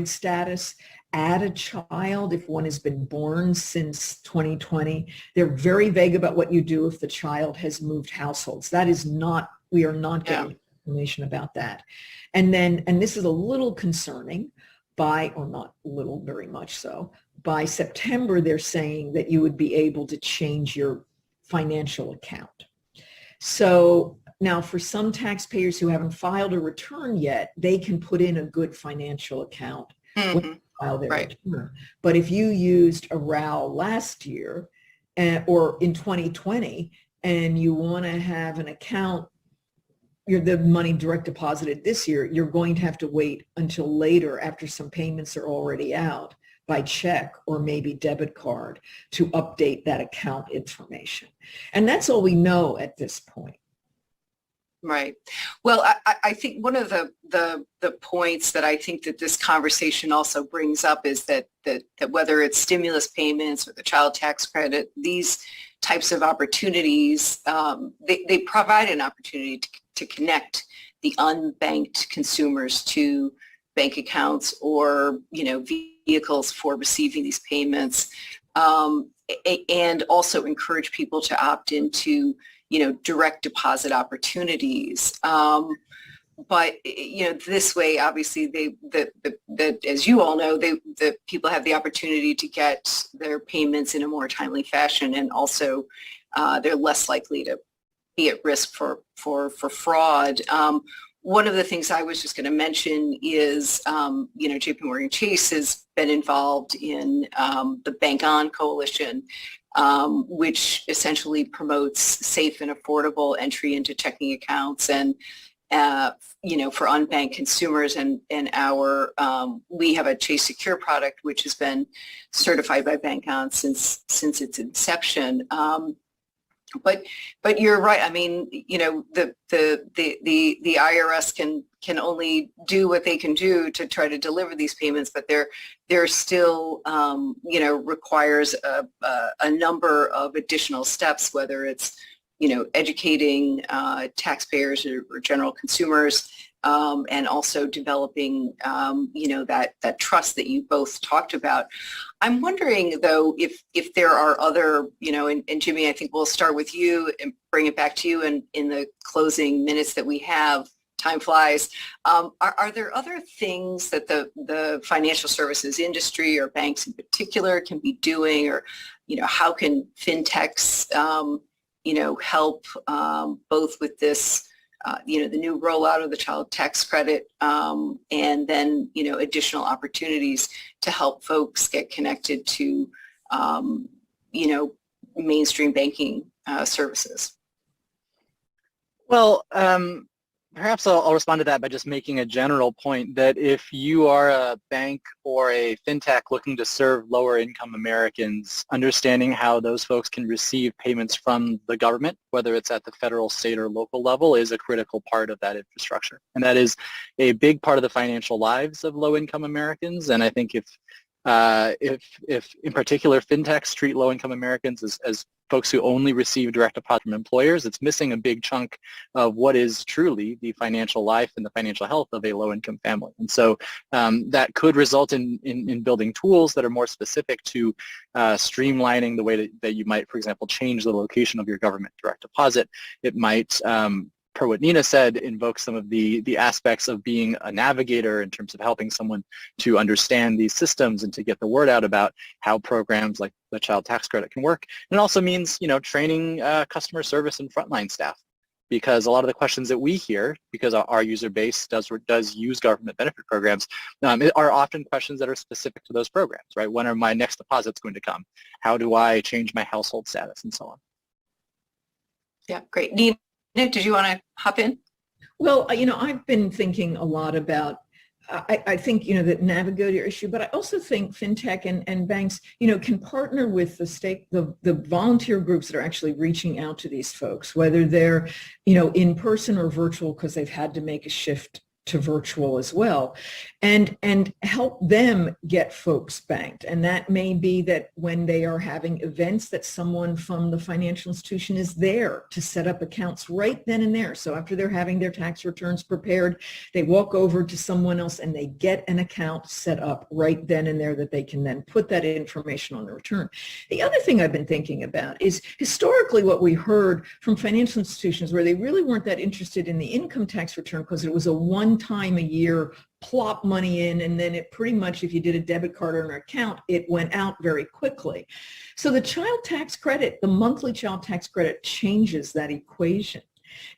status, add a child if one has been born since 2020. They're very vague about what you do if the child has moved households. We are not getting information about that. And this is a little concerning or not little, very much so, by September, they're saying that you would be able to change your financial account. So now for some taxpayers who haven't filed a return yet, they can put in a good financial account when they file their return. But if you used a RAL last year or in 2020 and you want to have an account, the money direct deposited this year, you're going to have to wait until later after some payments are already out by check or maybe debit card to update that account information. And that's all we know at this point. Right. Well, I think one of the points that I think that this conversation also brings up is that whether it's stimulus payments or the child tax credit, these types of opportunities, they provide an opportunity to connect the unbanked consumers to bank accounts or vehicles for receiving these payments, and also encourage people to opt into direct deposit opportunities. But this way, obviously, as you all know, the people have the opportunity to get their payments in a more timely fashion, and also they're less likely to be at risk for fraud. One of the things I was just going to mention is, JP Morgan Chase has been involved in the Bank On Coalition, which essentially promotes safe and affordable entry into checking accounts and, for unbanked consumers. And we have a Chase Secure product, which has been certified by Bank On since its inception. But you're right. I mean, the IRS can only do what they can do to try to deliver these payments, but there still requires a number of additional steps, whether it's educating taxpayers or general consumers, and also developing that trust that you both talked about. I'm wondering, though, if there are other, and Jimmy, I think we'll start with you and bring it back to you in the closing minutes that we have. Time flies. Are there other things that the financial services industry or banks in particular can be doing, or how can fintechs help both with this the new rollout of the child tax credit, and then additional opportunities to help folks get connected to you know, mainstream banking services? Well, perhaps I'll respond to that by just making a general point that if you are a bank or a fintech looking to serve lower income Americans, understanding how those folks can receive payments from the government, whether it's at the federal, state, or local level, is a critical part of that infrastructure. And that is a big part of the financial lives of low income Americans. And I think if in particular fintechs treat low income Americans as folks who only receive direct deposit from employers, it's missing a big chunk of what is truly the financial life and the financial health of a low-income family. And so that could result in building tools that are more specific to streamlining the way that you might, for example, change the location of your government direct deposit. It might, per what Nina said, invoke some of the aspects of being a navigator in terms of helping someone to understand these systems and to get the word out about how programs like the child tax credit can work. And it also means, training customer service and frontline staff, because a lot of the questions that we hear, because our user base does use government benefit programs, are often questions that are specific to those programs, right? When are my next deposits going to come? How do I change my household status, and so on? Yeah, great. Nina, did you want to hop in? Well, I've been thinking a lot about, I think, that navigator issue, but I also think fintech and banks, can partner with the volunteer groups that are actually reaching out to these folks, whether they're, in person or virtual, because they've had to make a shift to virtual as well, and help them get folks banked. And that may be that when they are having events, that someone from the financial institution is there to set up accounts right then and there. So after they're having their tax returns prepared, they walk over to someone else and they get an account set up right then and there that they can then put that information on the return. The other thing I've been thinking about is historically what we heard from financial institutions, where they really weren't that interested in the income tax return because it was a one-time a year plop money in, and then it pretty much, if you did a debit card or an account, it went out very quickly. So the child tax credit, the monthly child tax credit, changes that equation.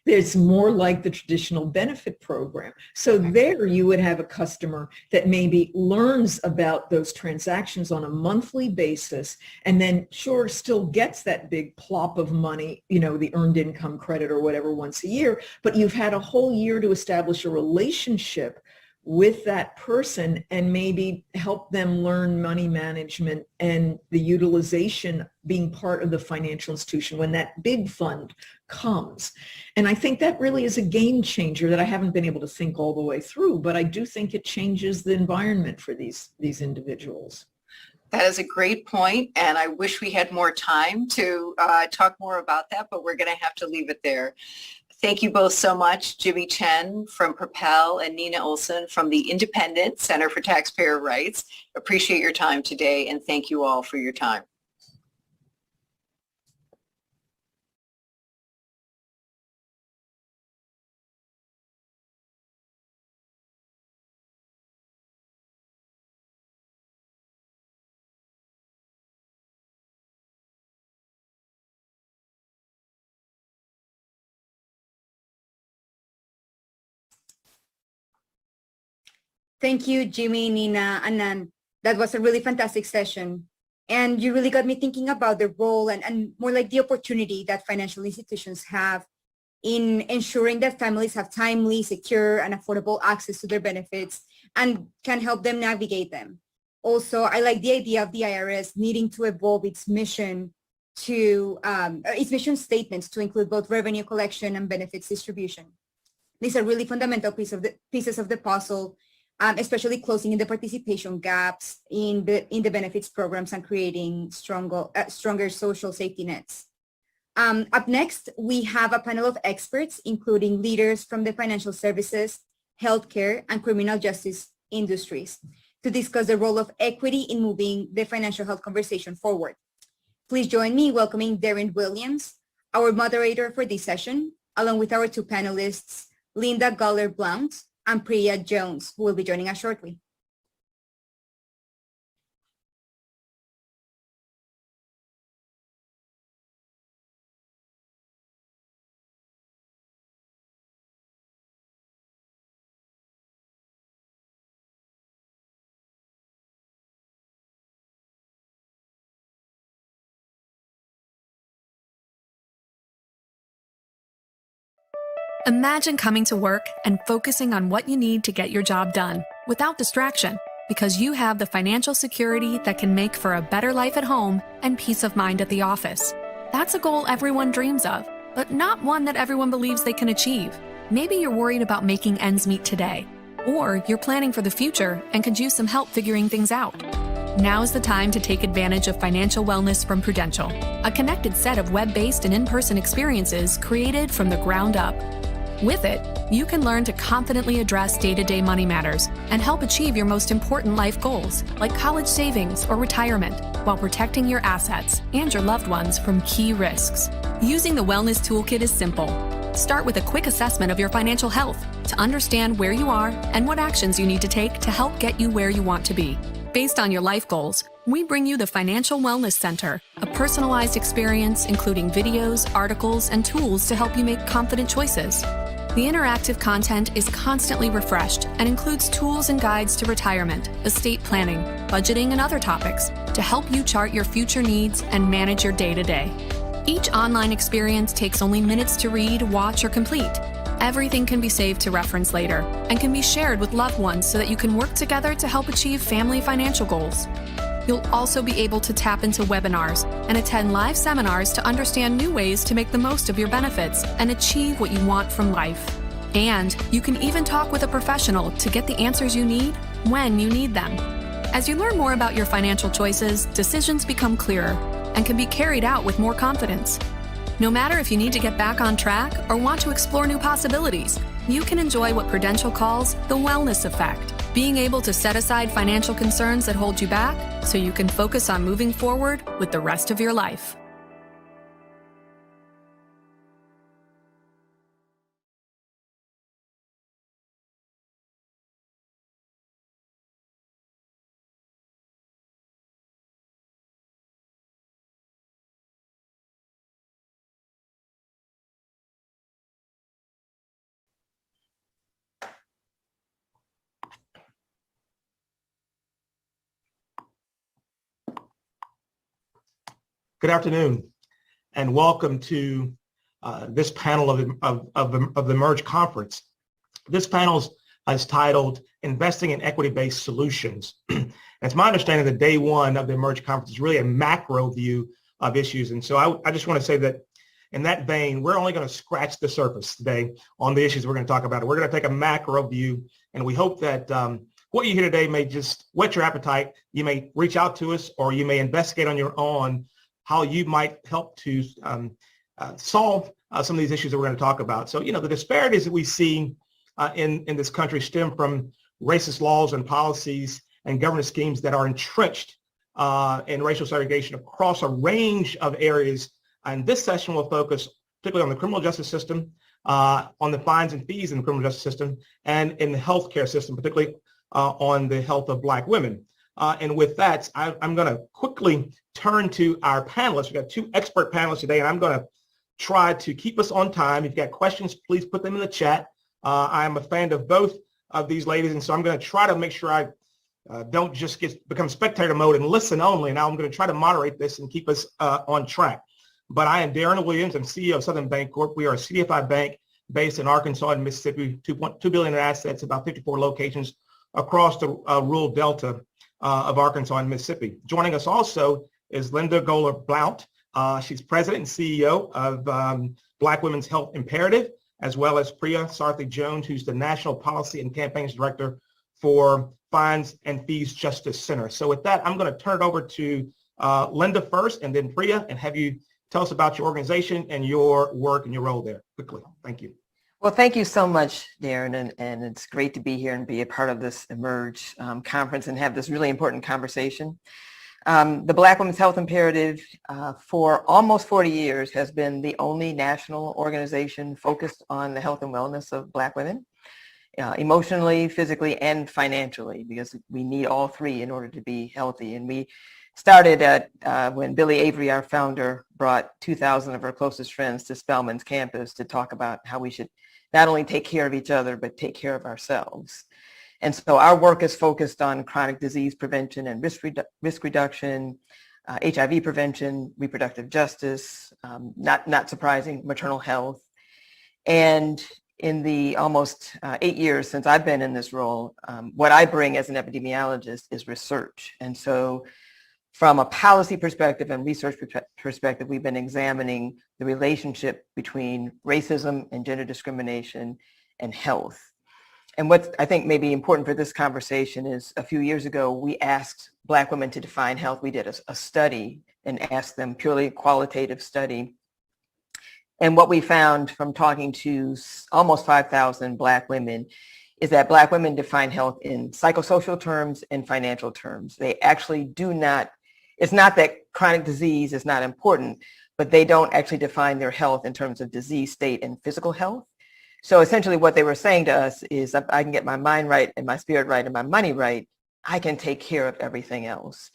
It's more like the traditional benefit program. So there you would have a customer that maybe learns about those transactions on a monthly basis, and then sure still gets that big plop of money, the earned income credit or whatever once a year, but you've had a whole year to establish a relationship with that person and maybe help them learn money management and the utilization being part of the financial institution when that big fund comes. And I think that really is a game changer that I haven't been able to think all the way through, but I do think it changes the environment for these individuals. That is a great point, and I wish we had more time to talk more about that, but we're going to have to leave it there. Thank you both so much, Jimmy Chen from Propel and Nina Olson from the Independent Center for Taxpayer Rights. Appreciate your time today, and thank you all for your time. Thank you, Jimmy, Nina, Anand. That was a really fantastic session. And you really got me thinking about the role and more like the opportunity that financial institutions have in ensuring that families have timely, secure, and affordable access to their benefits and can help them navigate them. Also, I like the idea of the IRS needing to evolve its mission its mission statements to include both revenue collection and benefits distribution. These are really fundamental pieces of the puzzle, especially closing in the participation gaps in the benefits programs and creating stronger social safety nets. Up next, we have a panel of experts, including leaders from the financial services, healthcare, and criminal justice industries, to discuss the role of equity in moving the financial health conversation forward. Please join me in welcoming Darren Williams, our moderator for this session, along with our two panelists, Linda Guller-Blount and Priya Jones, who will be joining us shortly. Imagine coming to work and focusing on what you need to get your job done without distraction, because you have the financial security that can make for a better life at home and peace of mind at the office. That's a goal everyone dreams of, but not one that everyone believes they can achieve. Maybe you're worried about making ends meet today, or you're planning for the future and could use some help figuring things out. Now is the time to take advantage of financial wellness from Prudential, a connected set of web-based and in-person experiences created from the ground up. With it, you can learn to confidently address day-to-day money matters and help achieve your most important life goals, like college savings or retirement, while protecting your assets and your loved ones from key risks. Using the Wellness Toolkit is simple. Start with a quick assessment of your financial health to understand where you are and what actions you need to take to help get you where you want to be. Based on your life goals, we bring you the Financial Wellness Center, a personalized experience including videos, articles, and tools to help you make confident choices. The interactive content is constantly refreshed and includes tools and guides to retirement, estate planning, budgeting, and other topics to help you chart your future needs and manage your day-to-day. Each online experience takes only minutes to read, watch, or complete. Everything can be saved to reference later and can be shared with loved ones so that you can work together to help achieve family financial goals. You'll also be able to tap into webinars and attend live seminars to understand new ways to make the most of your benefits and achieve what you want from life. And you can even talk with a professional to get the answers you need when you need them. As you learn more about your financial choices, decisions become clearer and can be carried out with more confidence. No matter if you need to get back on track or want to explore new possibilities, you can enjoy what Prudential calls the wellness effect. Being able to set aside financial concerns that hold you back so you can focus on moving forward with the rest of your life. Good afternoon, and welcome to this panel of the Merge Conference. This panel is titled Investing in Equity-Based Solutions. It's my understanding that day one of the Merge Conference is really a macro view of issues. And so I just want to say that in that vein, we're only going to scratch the surface today on the issues we're going to talk about. We're going to take a macro view, and we hope that what you hear today may just whet your appetite. You may reach out to us, or you may investigate on your own how you might help to solve some of these issues that we're going to talk about. So, the disparities that we see in this country stem from racist laws and policies and governance schemes that are entrenched in racial segregation across a range of areas. And this session will focus particularly on the criminal justice system, on the fines and fees in the criminal justice system, and in the healthcare system, particularly on the health of Black women. And with that, I'm going to quickly turn to our panelists. We've got two expert panelists today, and I'm going to try to keep us on time. If you've got questions, please put them in the chat. I'm a fan of both of these ladies, and so I'm going to try to make sure I don't just become spectator mode and listen only. Now I'm going to try to moderate this and keep us on track. But I am Darren Williams. I'm CEO of Southern Bank Corp. We are a CDFI bank based in Arkansas and Mississippi, $2 billion in assets, about 54 locations across the rural delta of Arkansas and Mississippi. Joining us also is Linda Goler-Blount. She's president and CEO of Black Women's Health Imperative, as well as Priya Sarthi-Jones, who's the National Policy and Campaigns Director for Fines and Fees Justice Center. So with that, I'm going to turn it over to Linda first, and then Priya, and have you tell us about your organization and your work and your role there quickly. Thank you. Well, thank you so much, Darren, and it's great to be here and be a part of this Emerge conference and have this really important conversation. The Black Women's Health Imperative for almost 40 years has been the only national organization focused on the health and wellness of Black women, emotionally, physically, and financially, because we need all three in order to be healthy. And we started at when Billie Avery, our founder, brought 2,000 of her closest friends to Spelman's campus to talk about how we should not only take care of each other, but take care of ourselves. And so our work is focused on chronic disease prevention and risk reduction, HIV prevention, reproductive justice, not surprising, maternal health. And in the almost 8 years since I've been in this role, what I bring as an epidemiologist is research. And so from a policy perspective and research perspective, we've been examining the relationship between racism and gender discrimination and health. And what I think may be important for this conversation is a few years ago, we asked Black women to define health. We did a study and asked them, purely qualitative study. And what we found from talking to almost 5,000 Black women is that Black women define health in psychosocial terms and financial terms. They actually do not, it's not that chronic disease is not important, but they don't actually define their health in terms of disease state and physical health. So essentially what they were saying to us is, if I can get my mind right and my spirit right and my money right, I can take care of everything else.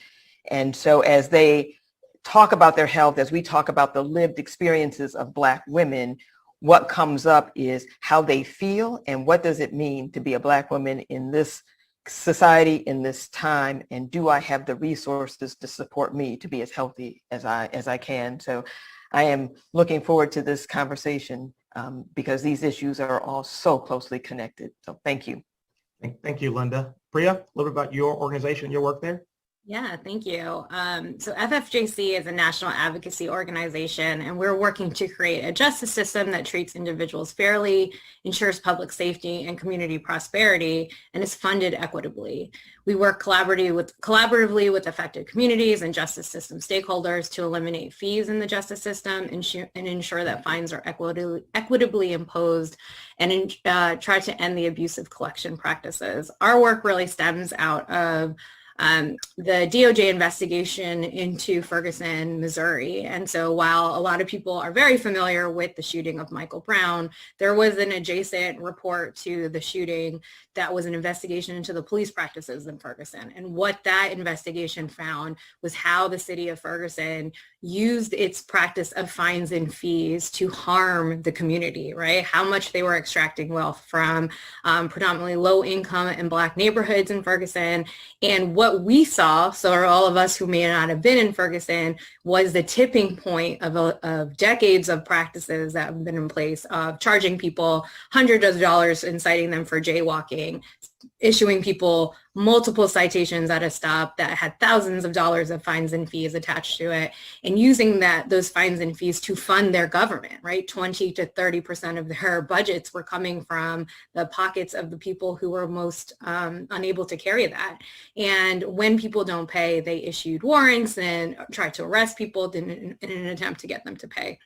And so as they talk about their health, as we talk about the lived experiences of Black women, what comes up is how they feel and what does it mean to be a Black woman in this society, in this time, and do I have the resources to support me to be as healthy as I can. So I am looking forward to this conversation because these issues are all so closely connected. So thank you. Thank you, Linda. Priya, a little bit about your organization, your work there. Yeah, thank you. So FFJC is a national advocacy organization, and we're working to create a justice system that treats individuals fairly, ensures public safety and community prosperity, and is funded equitably. We work collaboratively with affected communities and justice system stakeholders to eliminate fees in the justice system and ensure that fines are equitably imposed and try to end the abusive collection practices. Our work really stems out of the DOJ investigation into Ferguson, Missouri. And so while a lot of people are very familiar with the shooting of Michael Brown, there was an adjacent report to the shooting that was an investigation into the police practices in Ferguson. And what that investigation found was how the city of Ferguson used its practice of fines and fees to harm the community, right? How much they were extracting wealth from predominantly low income and Black neighborhoods in Ferguson. And what we saw, so all of us who may not have been in Ferguson, was the tipping point of decades of practices that have been in place of charging people hundreds of dollars and citing them for jaywalking, issuing people multiple citations at a stop that had thousands of dollars of fines and fees attached to it, and using those fines and fees to fund their government, right? 20 to 30% of their budgets were coming from the pockets of the people who were most unable to carry that. And when people don't pay, they issued warrants and tried to arrest people in an attempt to get them to pay.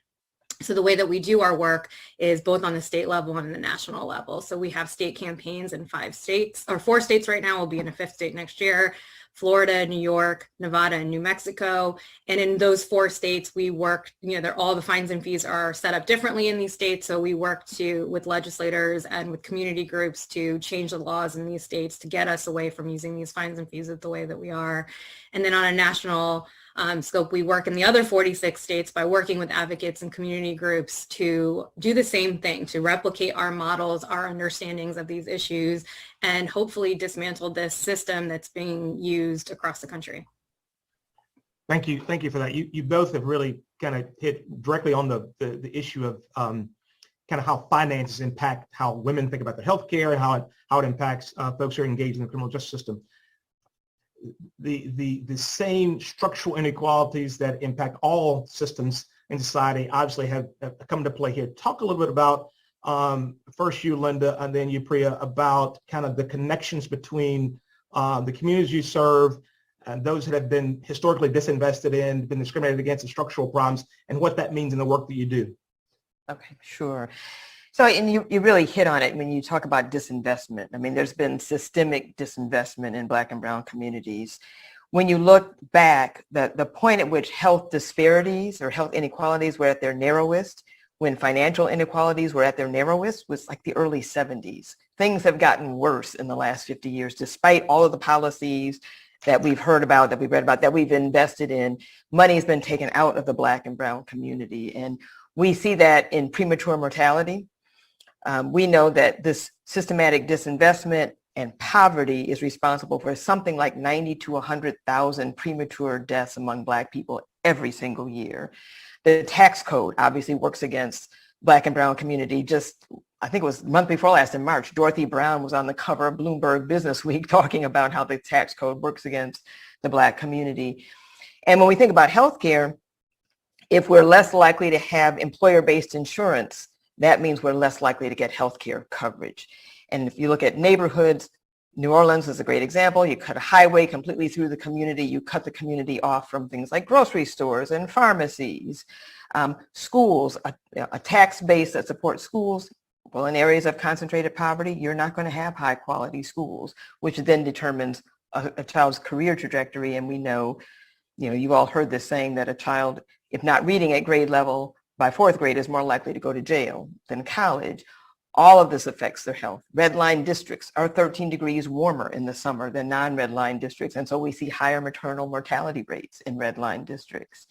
So the way that we do our work is both on the state level and the national level. So we have state campaigns in 4 states right now. We'll be in a 5th state next year: Florida, New York, Nevada, and New Mexico. And in those 4 states, we work, all the fines and fees are set up differently in these states. So we work with legislators and with community groups to change the laws in these states to get us away from using these fines and fees the way that we are. And then on a national scope, we work in the other 46 states by working with advocates and community groups to do the same thing, to replicate our models, our understandings of these issues, and hopefully dismantle this system that's being used across the country. Thank you for that. You both have really kind of hit directly on the issue of kind of how finances impact how women think about their health care and how it impacts folks who are engaged in the criminal justice system. The same structural inequalities that impact all systems in society obviously have come to play here. Talk a little bit about, first you, Linda, and then you, Priya, about kind of the connections between the communities you serve and those that have been historically disinvested in, been discriminated against, and structural problems, and what that means in the work that you do. Okay, sure. So, and you really hit on it when you talk about disinvestment. I mean, there's been systemic disinvestment in Black and brown communities. When you look back, the point at which health disparities or health inequalities were at their narrowest, when financial inequalities were at their narrowest, was like the early 70s. Things have gotten worse in the last 50 years, despite all of the policies that we've heard about, that we've read about, that we've invested in. Money has been taken out of the Black and brown community. And we see that in premature mortality. We know that this systematic disinvestment and poverty is responsible for something like 90 to 100,000 premature deaths among Black people every single year. The tax code obviously works against Black and brown community. Just I think it was the month before last in March, Dorothy Brown was on the cover of Bloomberg Business Week talking about how the tax code works against the Black community. And when we think about healthcare, if we're less likely to have employer-based insurance, that means we're less likely to get healthcare coverage. And if you look at neighborhoods, New Orleans is a great example. You cut a highway completely through the community. You cut the community off from things like grocery stores and pharmacies, schools, a tax base that supports schools. Well, in areas of concentrated poverty, you're not going to have high quality schools, which then determines a child's career trajectory. And we know, you've all heard this saying that a child, if not reading at grade level by fourth grade, is more likely to go to jail than college. All of this affects their health. Red line districts are 13 degrees warmer in the summer than non-red line districts. And so we see higher maternal mortality rates in red line districts.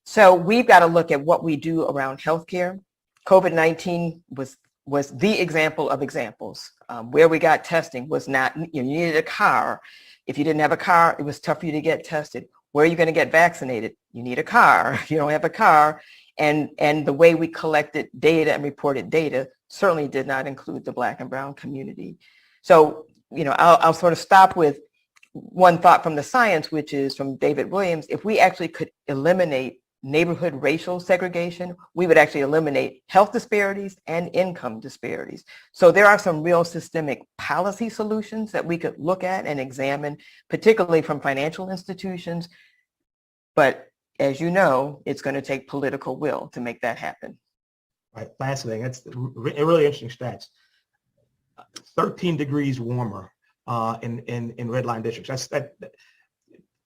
So we've got to look at what we do around healthcare. COVID-19 was the example of examples. Where we got testing was not, you needed a car. If you didn't have a car, it was tough for you to get tested. Where are you going to get vaccinated? You need a car. If you don't have a car, and the way we collected data and reported data certainly did not include the Black and brown community. So, I'll sort of stop with one thought from the science, which is from David Williams. If we actually could eliminate neighborhood racial segregation, we would actually eliminate health disparities and income disparities. So there are some real systemic policy solutions that we could look at and examine, particularly from financial institutions. But as you know, it's going to take political will to make that happen. Right, fascinating. That's really interesting stats. 13 degrees warmer in red line districts.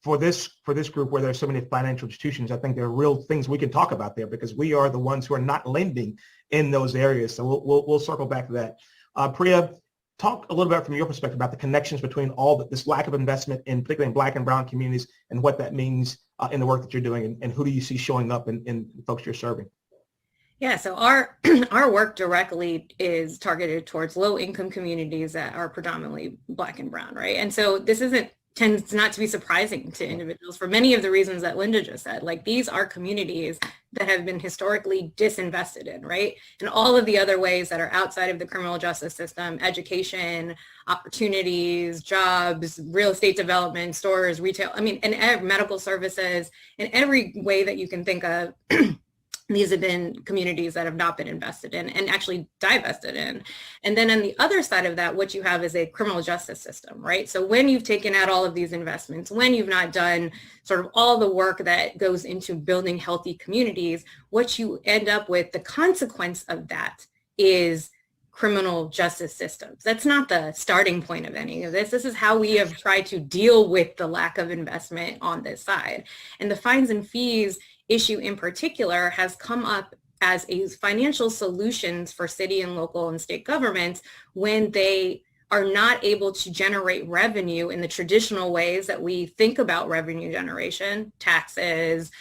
For this group where there's so many financial institutions, I think there are real things we can talk about there because we are the ones who are not lending in those areas. So we'll circle back to that. Priya, talk a little bit from your perspective about the connections between this lack of investment in particularly in Black and brown communities and what that means in the work that you're doing and who do you see showing up in folks you're serving? Yeah, so our work directly is targeted towards low income communities that are predominantly Black and brown, right? And so this tends not to be surprising to individuals for many of the reasons that Linda just said. Like, these are communities that have been historically disinvested in, right? And all of the other ways that are outside of the criminal justice system, education, opportunities, jobs, real estate development, stores, retail, and medical services, in every way that you can think of. These have been communities that have not been invested in and actually divested in. And then on the other side of that, what you have is a criminal justice system, right? So when you've taken out all of these investments, when you've not done sort of all the work that goes into building healthy communities, what you end up with, the consequence of that is criminal justice systems. That's not the starting point of any of this. This is how we have tried to deal with the lack of investment on this side. And the fines and fees issue in particular has come up as a financial solutions for city and local and state governments when they are not able to generate revenue in the traditional ways that we think about revenue generation, taxes,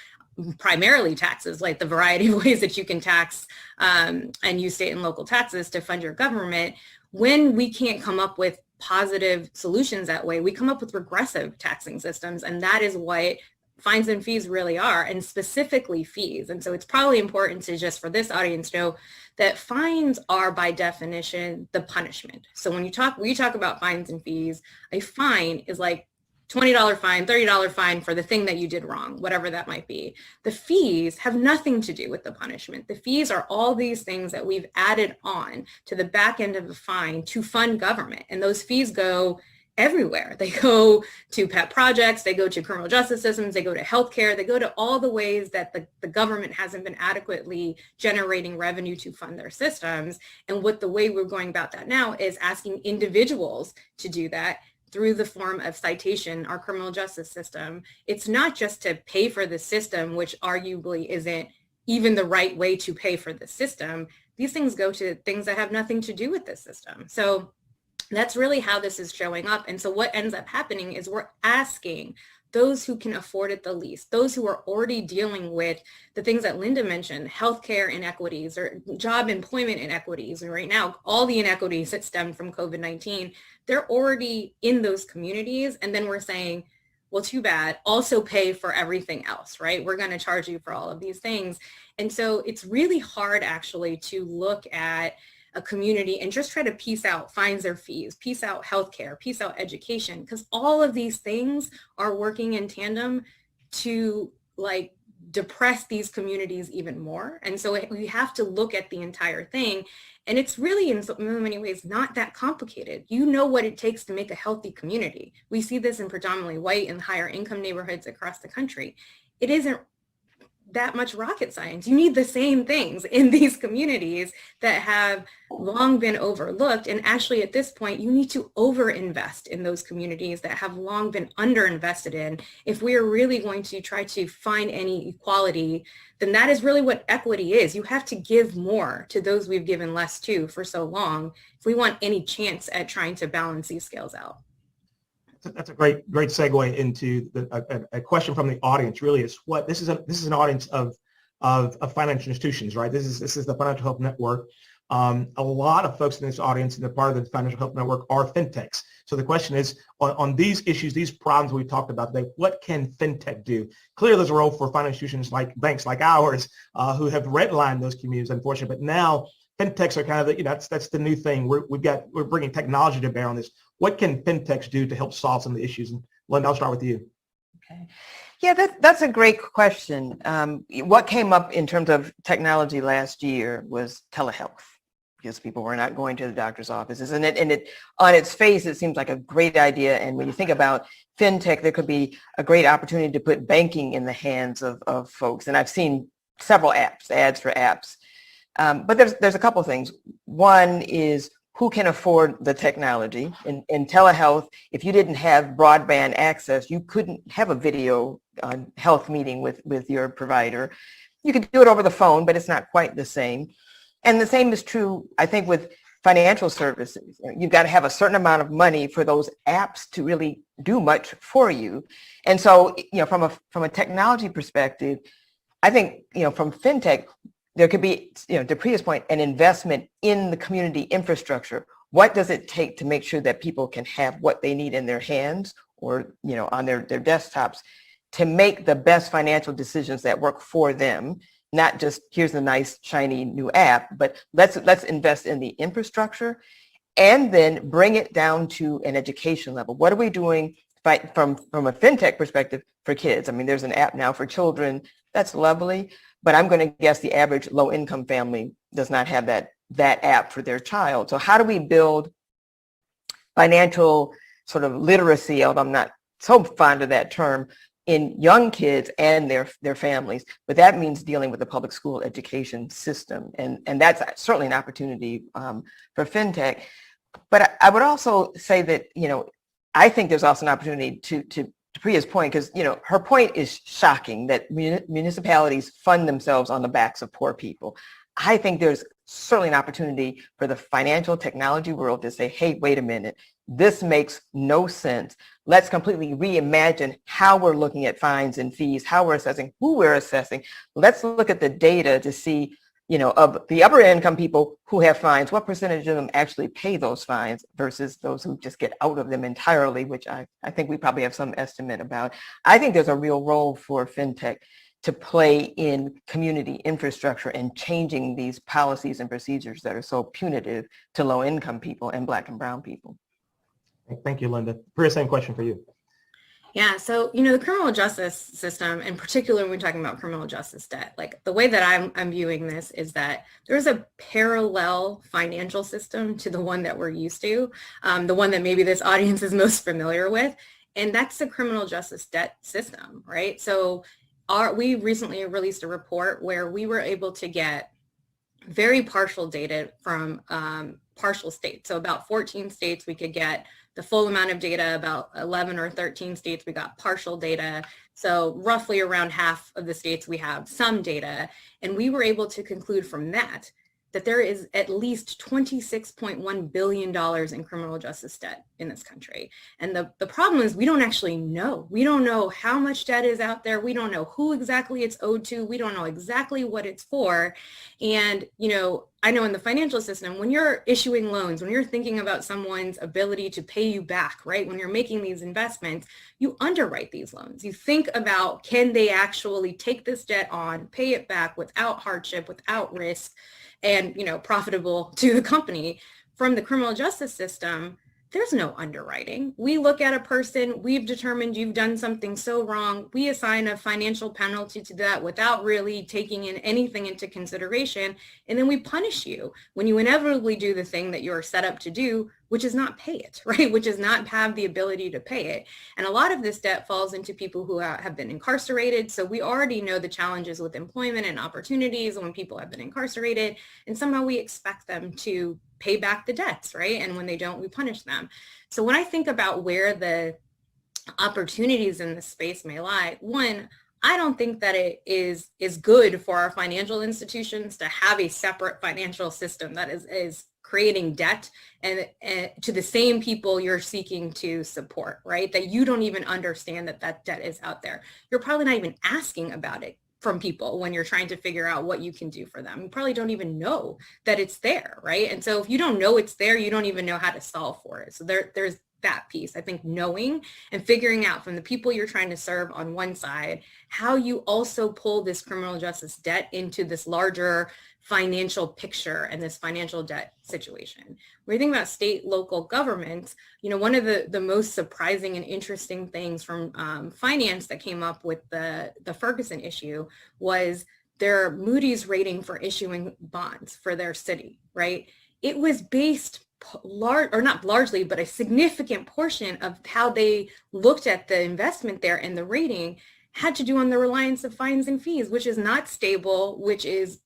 primarily taxes, like the variety of ways that you can tax and use state and local taxes to fund your government. When we can't come up with positive solutions that way, we come up with regressive taxing systems, and that is what fines and fees really are, and specifically fees. And so it's probably important to just for this audience know that fines are by definition the punishment. So when you talk about fines and fees, a fine is like $20 fine, $30 fine for the thing that you did wrong, whatever that might be. The fees have nothing to do with the punishment. The fees are all these things that we've added on to the back end of the fine to fund government. And those fees go everywhere. They go to pet projects, they go to criminal justice systems, they go to healthcare, they go to all the ways that the government hasn't been adequately generating revenue to fund their systems. And what the way we're going about that now is asking individuals to do that through the form of citation, our criminal justice system. It's not just to pay for the system, which arguably isn't even the right way to pay for the system. These things go to things that have nothing to do with the system. So that's really how this is showing up. And so what ends up happening is we're asking those who can afford it the least, those who are already dealing with the things that Linda mentioned, healthcare inequities or job employment inequities. And right now, all the inequities that stem from COVID-19, they're already in those communities. And then we're saying, well, too bad, also pay for everything else, right? We're going to charge you for all of these things. And so it's really hard actually to look at a community and just try to piece out fines or fees, piece out healthcare, piece out education, because all of these things are working in tandem to like depress these communities even more. And so we have to look at the entire thing. And it's really in so many ways not that complicated. You know what it takes to make a healthy community. We see this in predominantly white and higher income neighborhoods across the country. It isn't that much rocket science. You need the same things in these communities that have long been overlooked. And actually at this point, you need to overinvest in those communities that have long been underinvested in. If we are really going to try to find any equality, then that is really what equity is. You have to give more to those we've given less to for so long if we want any chance at trying to balance these scales out. That's a great segue into a question from the audience. Really, is what this is an audience of financial institutions, right? This is the Financial Health Network. A lot of folks in this audience and the part of the Financial Health Network are fintechs. So the question is on these issues, these problems we talked about today, what can fintech do? Clearly, there's a role for financial institutions like banks like ours who have redlined those communities, unfortunately. But now fintechs are kind of that's the new thing. We're bringing technology to bear on this. What can fintechs do to help solve some of the issues? And Linda, I'll start with you. Okay. Yeah, that's a great question. What came up in terms of technology last year was telehealth, because people were not going to the doctor's offices. And it on its face, it seems like a great idea. And when you think about fintech, there could be a great opportunity to put banking in the hands of folks. And I've seen several ads for apps. But there's a couple of things. One is who can afford the technology. In telehealth, if you didn't have broadband access, you couldn't have a video health meeting with your provider. You could do it over the phone, but it's not quite the same. And the same is true, I think, with financial services. You've got to have a certain amount of money for those apps to really do much for you. And so, from a technology perspective, I think, from fintech, there could be, to Priya's point, an investment in the community infrastructure. What does it take to make sure that people can have what they need in their hands or, on their desktops to make the best financial decisions that work for them? Not just here's a nice shiny new app, but let's invest in the infrastructure and then bring it down to an education level. What are we doing from a fintech perspective for kids? I mean, there's an app now for children. That's lovely. But I'm going to guess the average low-income family does not have that app for their child. So how do we build financial sort of literacy, although I'm not so fond of that term, in young kids and their families? But that means dealing with the public school education system. And that's certainly an opportunity for fintech. But I would also say that, I think there's also an opportunity to Priya's point, because, her point is shocking that municipalities fund themselves on the backs of poor people. I think there's certainly an opportunity for the financial technology world to say, hey, wait a minute, this makes no sense. Let's completely reimagine how we're looking at fines and fees, how we're assessing, who we're assessing. Let's look at the data to see, of the upper income people who have fines, what percentage of them actually pay those fines versus those who just get out of them entirely, which I think we probably have some estimate about. I think there's a real role for fintech to play in community infrastructure and changing these policies and procedures that are so punitive to low income people and Black and brown people. Thank you, Linda. Priya, same question for you. Yeah, so, the criminal justice system, in particular, when we're talking about criminal justice debt, like the way that I'm viewing this is that there's a parallel financial system to the one that we're used to, the one that maybe this audience is most familiar with, and that's the criminal justice debt system, right? So we recently released a report where we were able to get very partial data from partial states. So about 14 states we could get the full amount of data, about 11 or 13 states we got partial data. So roughly around half of the states we have some data. And we were able to conclude from that there is at least $26.1 billion in criminal justice debt in this country. And the problem is we don't actually know. We don't know how much debt is out there. We don't know who exactly it's owed to. We don't know exactly what it's for. And, I know in the financial system, when you're issuing loans, when you're thinking about someone's ability to pay you back, right? When you're making these investments, you underwrite these loans. You think about, can they actually take this debt on, pay it back without hardship, without risk, and, profitable to the company. From the criminal justice system, there's no underwriting. We look at a person, we've determined you've done something so wrong, we assign a financial penalty to that without really taking in anything into consideration, and then we punish you when you inevitably do the thing that you're set up to do, which is not pay it, right? Which is not have the ability to pay it. And a lot of this debt falls into people who have been incarcerated. So we already know the challenges with employment and opportunities when people have been incarcerated, and somehow we expect them to pay back the debts, right? And when they don't, we punish them. So when I think about where the opportunities in this space may lie, one, I don't think that it is good for our financial institutions to have a separate financial system that is creating debt and to the same people you're seeking to support, right? That you don't even understand that debt is out there. You're probably not even asking about it from people when you're trying to figure out what you can do for them. You probably don't even know that it's there, right? And so if you don't know it's there, you don't even know how to solve for it. So there's that piece. I think knowing and figuring out from the people you're trying to serve on one side, how you also pull this criminal justice debt into this larger financial picture and this financial debt situation. When you think about state, local governments, one of the most surprising and interesting things from finance that came up with the Ferguson issue was their Moody's rating for issuing bonds for their city, right? It was based not largely, but a significant portion of how they looked at the investment there and the rating had to do on the reliance of fines and fees, which is not stable, which is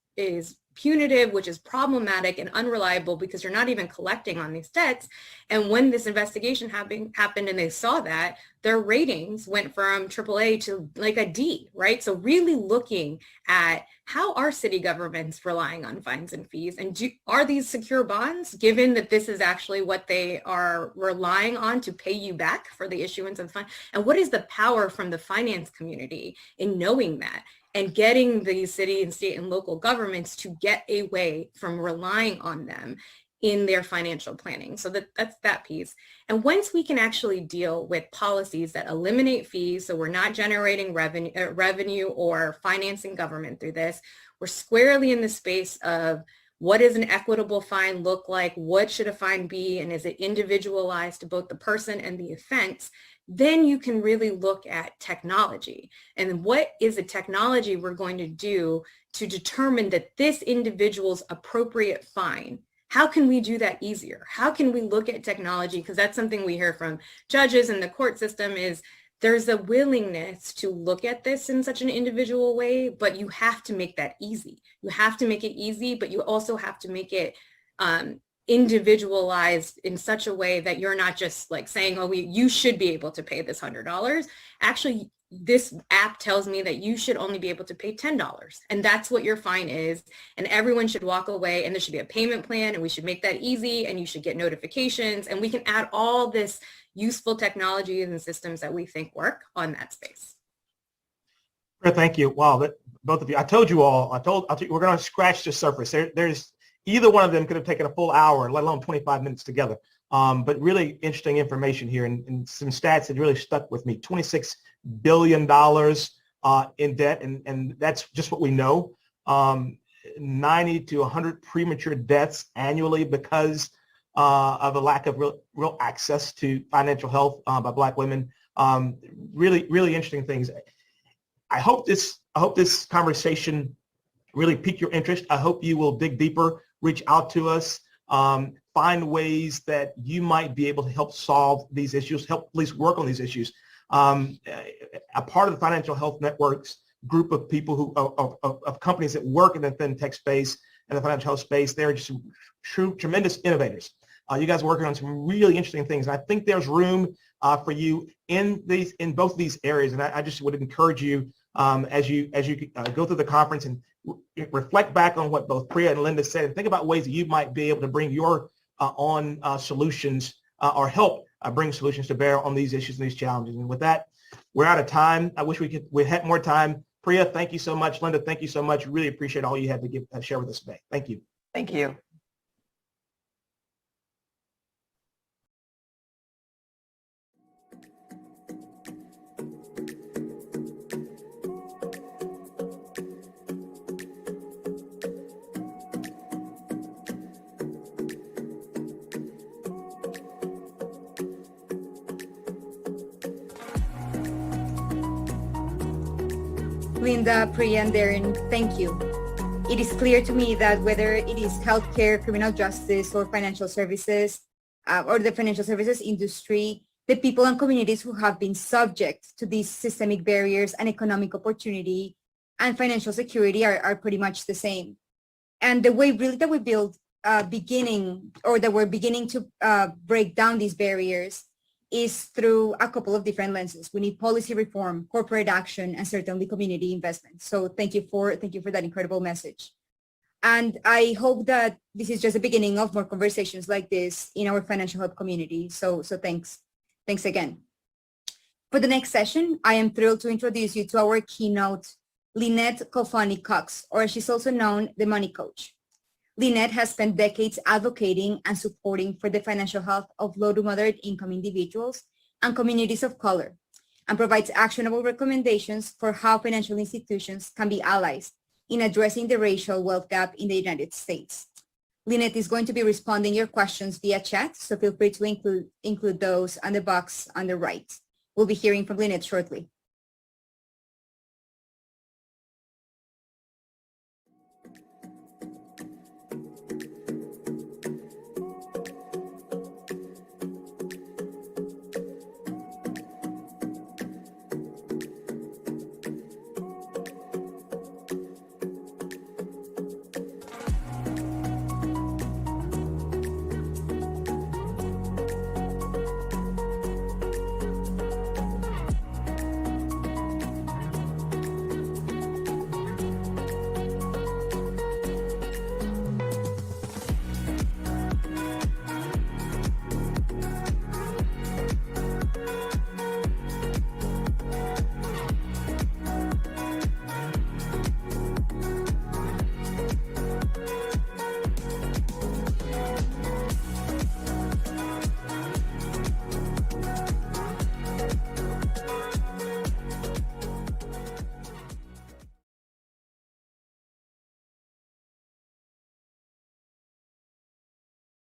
punitive, which is problematic and unreliable because you're not even collecting on these debts. And when this investigation happened and they saw that, their ratings went from AAA to like a D, right? So really looking at how are city governments relying on fines and fees, and are these secure bonds, given that this is actually what they are relying on to pay you back for the issuance of fines? And what is the power from the finance community in knowing that and getting these city and state and local governments to get away from relying on them in their financial planning? So that's that piece. And once we can actually deal with policies that eliminate fees, so we're not generating revenue or financing government through this, we're squarely in the space of what does an equitable fine look like? What should a fine be? And is it individualized to both the person and the offense? Then you can really look at technology. And what is the technology we're going to do to determine that this individual's appropriate fine? How can we do that easier? How can we look at technology? Because that's something we hear from judges in the court system is there's a willingness to look at this in such an individual way, but you have to make that easy. You have to make it easy, but you also have to make it individualized in such a way that you're not just like saying, oh, you should be able to pay this $100. Actually, this app tells me that you should only be able to pay $10. And that's what your fine is. And everyone should walk away and there should be a payment plan and we should make that easy and you should get notifications and we can add all this useful technologies and systems that we think work on that space. Thank you. Wow, both of you. I told you all, we're going to scratch the surface. There's either one of them could have taken a full hour, let alone 25 minutes together. But really interesting information here and some stats that really stuck with me. $26 billion in debt, and that's just what we know. 90 to 100 premature deaths annually because of a lack of real access to financial health by Black women. Really, really interesting things. I hope this conversation really piqued your interest. I hope you will dig deeper, reach out to us, find ways that you might be able to help solve these issues, help at least work on these issues. A part of the Financial Health Network's group of people of companies that work in the fintech space and the financial health space, they're just tremendous innovators. You guys are working on some really interesting things. And I think there's room for you in both of these areas. And I just would encourage you as you go through the conference and reflect back on what both Priya and Linda said and think about ways that you might be able to bring your own solutions or help bring solutions to bear on these issues and these challenges. And with that, we're out of time. I wish we had more time. Priya, thank you so much. Linda, thank you so much. Really appreciate all you had to share with us today. Thank you. Thank you. Linda, Priya, and Darren, thank you. It is clear to me that whether it is healthcare, criminal justice, or financial services, or the financial services industry, the people and communities who have been subject to these systemic barriers and economic opportunity and financial security are pretty much the same. And the way really that we build that we're beginning to break down these barriers is through a couple of different lenses. We need policy reform, corporate action, and certainly community investment. So thank you for that incredible message. And I hope that this is just the beginning of more conversations like this in our financial health community. So thanks again. For the next session, I am thrilled to introduce you to our keynote, Lynette Kofani-Cox, or she's also known the Money Coach. Lynette has spent decades advocating and supporting for the financial health of low to moderate income individuals and communities of color, and provides actionable recommendations for how financial institutions can be allies in addressing the racial wealth gap in the United States. Lynette is going to be responding your questions via chat, so feel free to include those on the box on the right. We'll be hearing from Lynette shortly.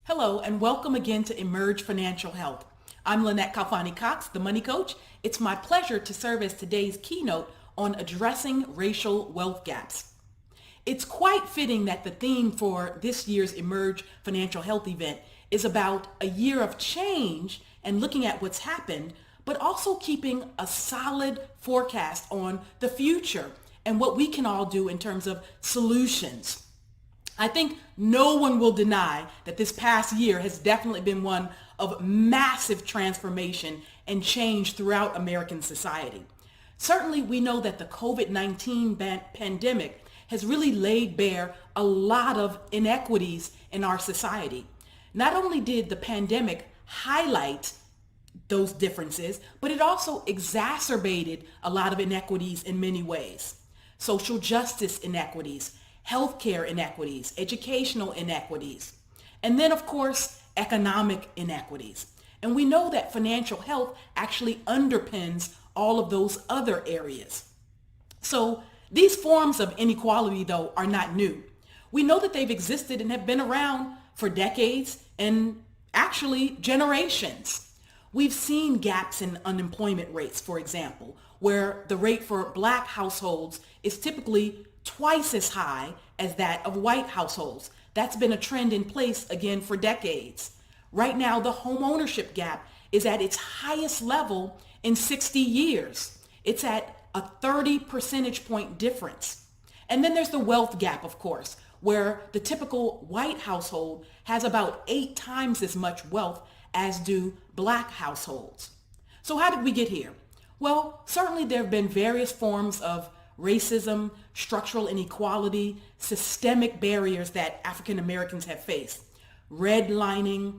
Hello and welcome again to Emerge Financial Health. I'm Lynette Kofani-Cox, the Money Coach. It's my pleasure to serve as today's keynote on addressing racial wealth gaps. It's quite fitting that the theme for this year's Emerge Financial Health event is about a year of change and looking at what's happened, but also keeping a solid forecast on the future and what we can all do in terms of solutions. I think no one will deny that this past year has definitely been one of massive transformation and change throughout American society. Certainly, we know that the COVID-19 pandemic has really laid bare a lot of inequities in our society. Not only did the pandemic highlight those differences, but it also exacerbated a lot of inequities in many ways. Social justice inequities, healthcare inequities, educational inequities, and then of course, economic inequities. And we know that financial health actually underpins all of those other areas. So these forms of inequality, though, are not new. We know that they've existed and have been around for decades and actually generations. We've seen gaps in unemployment rates, for example, where the rate for Black households is typically twice as high as that of white households. That's been a trend in place again for decades. Right now, the home ownership gap is at its highest level in 60 years. It's at a 30 percentage point difference. And then there's the wealth gap, of course, where the typical white household has about 8 times as much wealth as do Black households. So how did we get here? Well, certainly there have been various forms of racism, structural inequality, systemic barriers that African Americans have faced. Redlining,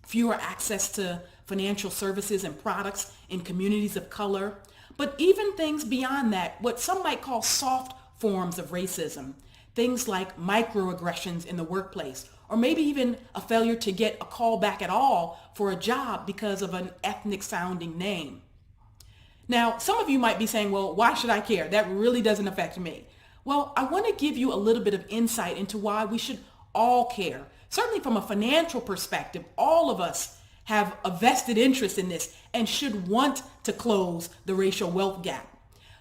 fewer access to financial services and products in communities of color, but even things beyond that, what some might call soft forms of racism. things like microaggressions in the workplace, or maybe even a failure to get a call back at all for a job because of an ethnic sounding name. Now, some of you might be saying, well, why should I care? That really doesn't affect me. Well, I want to give you a little bit of insight into why we should all care. Certainly from a financial perspective, all of us have a vested interest in this and should want to close the racial wealth gap.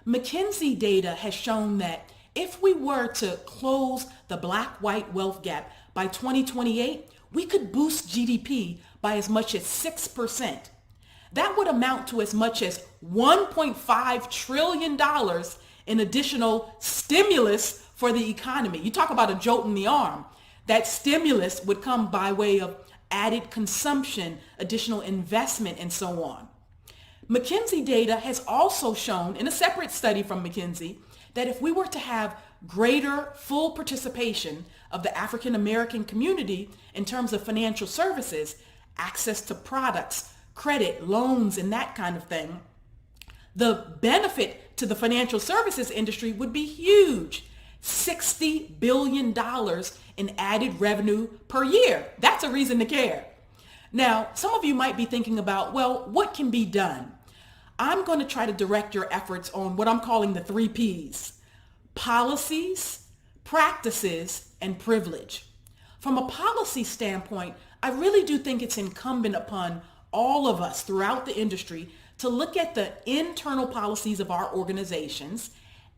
McKinsey data has shown that if we were to close the black-white wealth gap by 2028, we could boost GDP by as much as 6%. That would amount to as much as $1.5 trillion in additional stimulus for the economy. You talk about a jolt in the arm. That stimulus would come by way of added consumption, additional investment, and so on. McKinsey data has also shown, in a separate study from McKinsey, that if we were to have greater full participation of the African American community in terms of financial services, access to products, credit, loans, and that kind of thing, the benefit to the financial services industry would be huge. $60 billion in added revenue per year. That's a reason to care. Now, some of you might be thinking about, well, what can be done? I'm going to try to direct your efforts on what I'm calling the 3 Ps: policies, practices, and privilege. From a policy standpoint, I really do think it's incumbent upon all of us throughout the industry to look at the internal policies of our organizations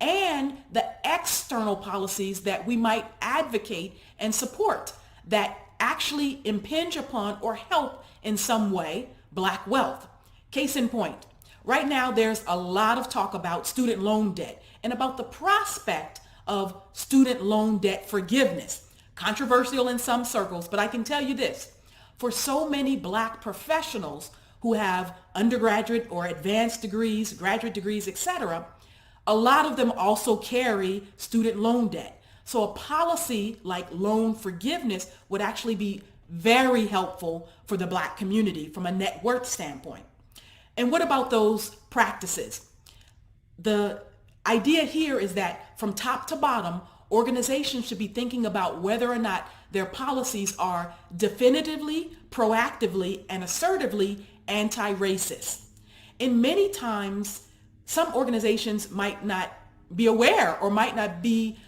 and the external policies that we might advocate and support that actually impinge upon or help in some way Black wealth. Case in point, right now there's a lot of talk about student loan debt and about the prospect of student loan debt forgiveness. Controversial in some circles, but I can tell you this. For so many Black professionals who have undergraduate or advanced degrees, graduate degrees, etc., a lot of them also carry student loan debt. So a policy like loan forgiveness would actually be very helpful for the Black community from a net worth standpoint. And what about those practices? The idea here is that from top to bottom, organizations should be thinking about whether or not their policies are definitively, proactively, and assertively anti-racist. And many times, some organizations might not be aware or might not be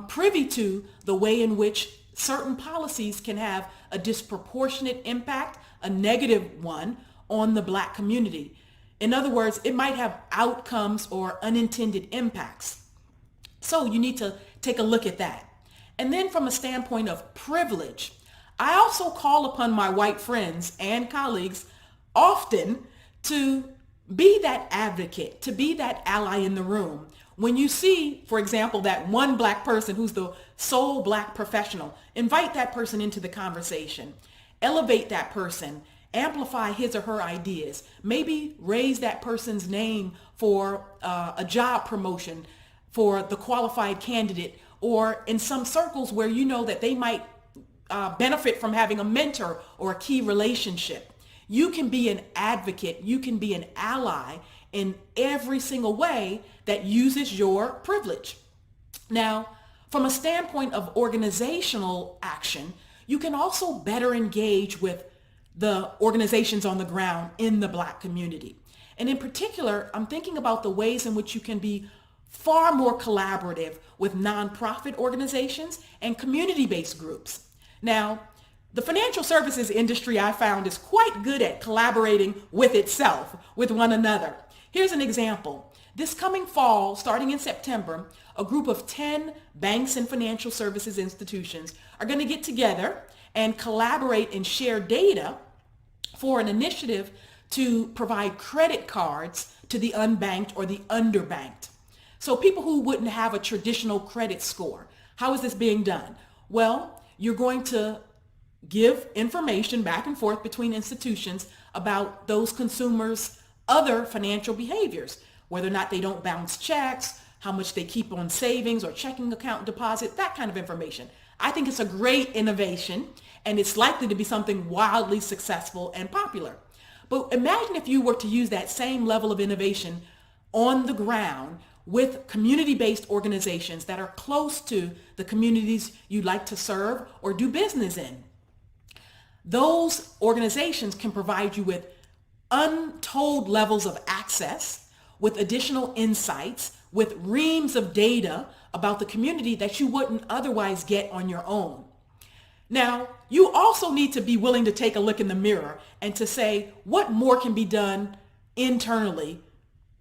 privy to the way in which certain policies can have a disproportionate impact, a negative one, on the Black community. In other words, it might have outcomes or unintended impacts. So you need to take a look at that. And then from a standpoint of privilege, I also call upon my white friends and colleagues often to be that advocate, to be that ally in the room. When you see, for example, that one Black person who's the sole Black professional, invite that person into the conversation, elevate that person, amplify his or her ideas, maybe raise that person's name for a job promotion for the qualified candidate, or in some circles where you know that they might benefit from having a mentor or a key relationship. You can be an advocate, you can be an ally in every single way that uses your privilege. Now, from a standpoint of organizational action, you can also better engage with the organizations on the ground in the Black community. And in particular, I'm thinking about the ways in which you can be far more collaborative with nonprofit organizations and community-based groups. Now, the financial services industry, I found, is quite good at collaborating with itself, with one another. Here's an example. This coming fall, starting in September, a group of 10 banks and financial services institutions are going to get together and collaborate and share data for an initiative to provide credit cards to the unbanked or the underbanked. So people who wouldn't have a traditional credit score. How is this being done? Well, you're going to give information back and forth between institutions about those consumers' other financial behaviors, whether or not they don't bounce checks, how much they keep on savings or checking account deposit, that kind of information. I think it's a great innovation, and it's likely to be something wildly successful and popular. But imagine if you were to use that same level of innovation on the ground with community-based organizations that are close to the communities you'd like to serve or do business in. Those organizations can provide you with untold levels of access, with additional insights, with reams of data about the community that you wouldn't otherwise get on your own. Now, you also need to be willing to take a look in the mirror and to say what more can be done internally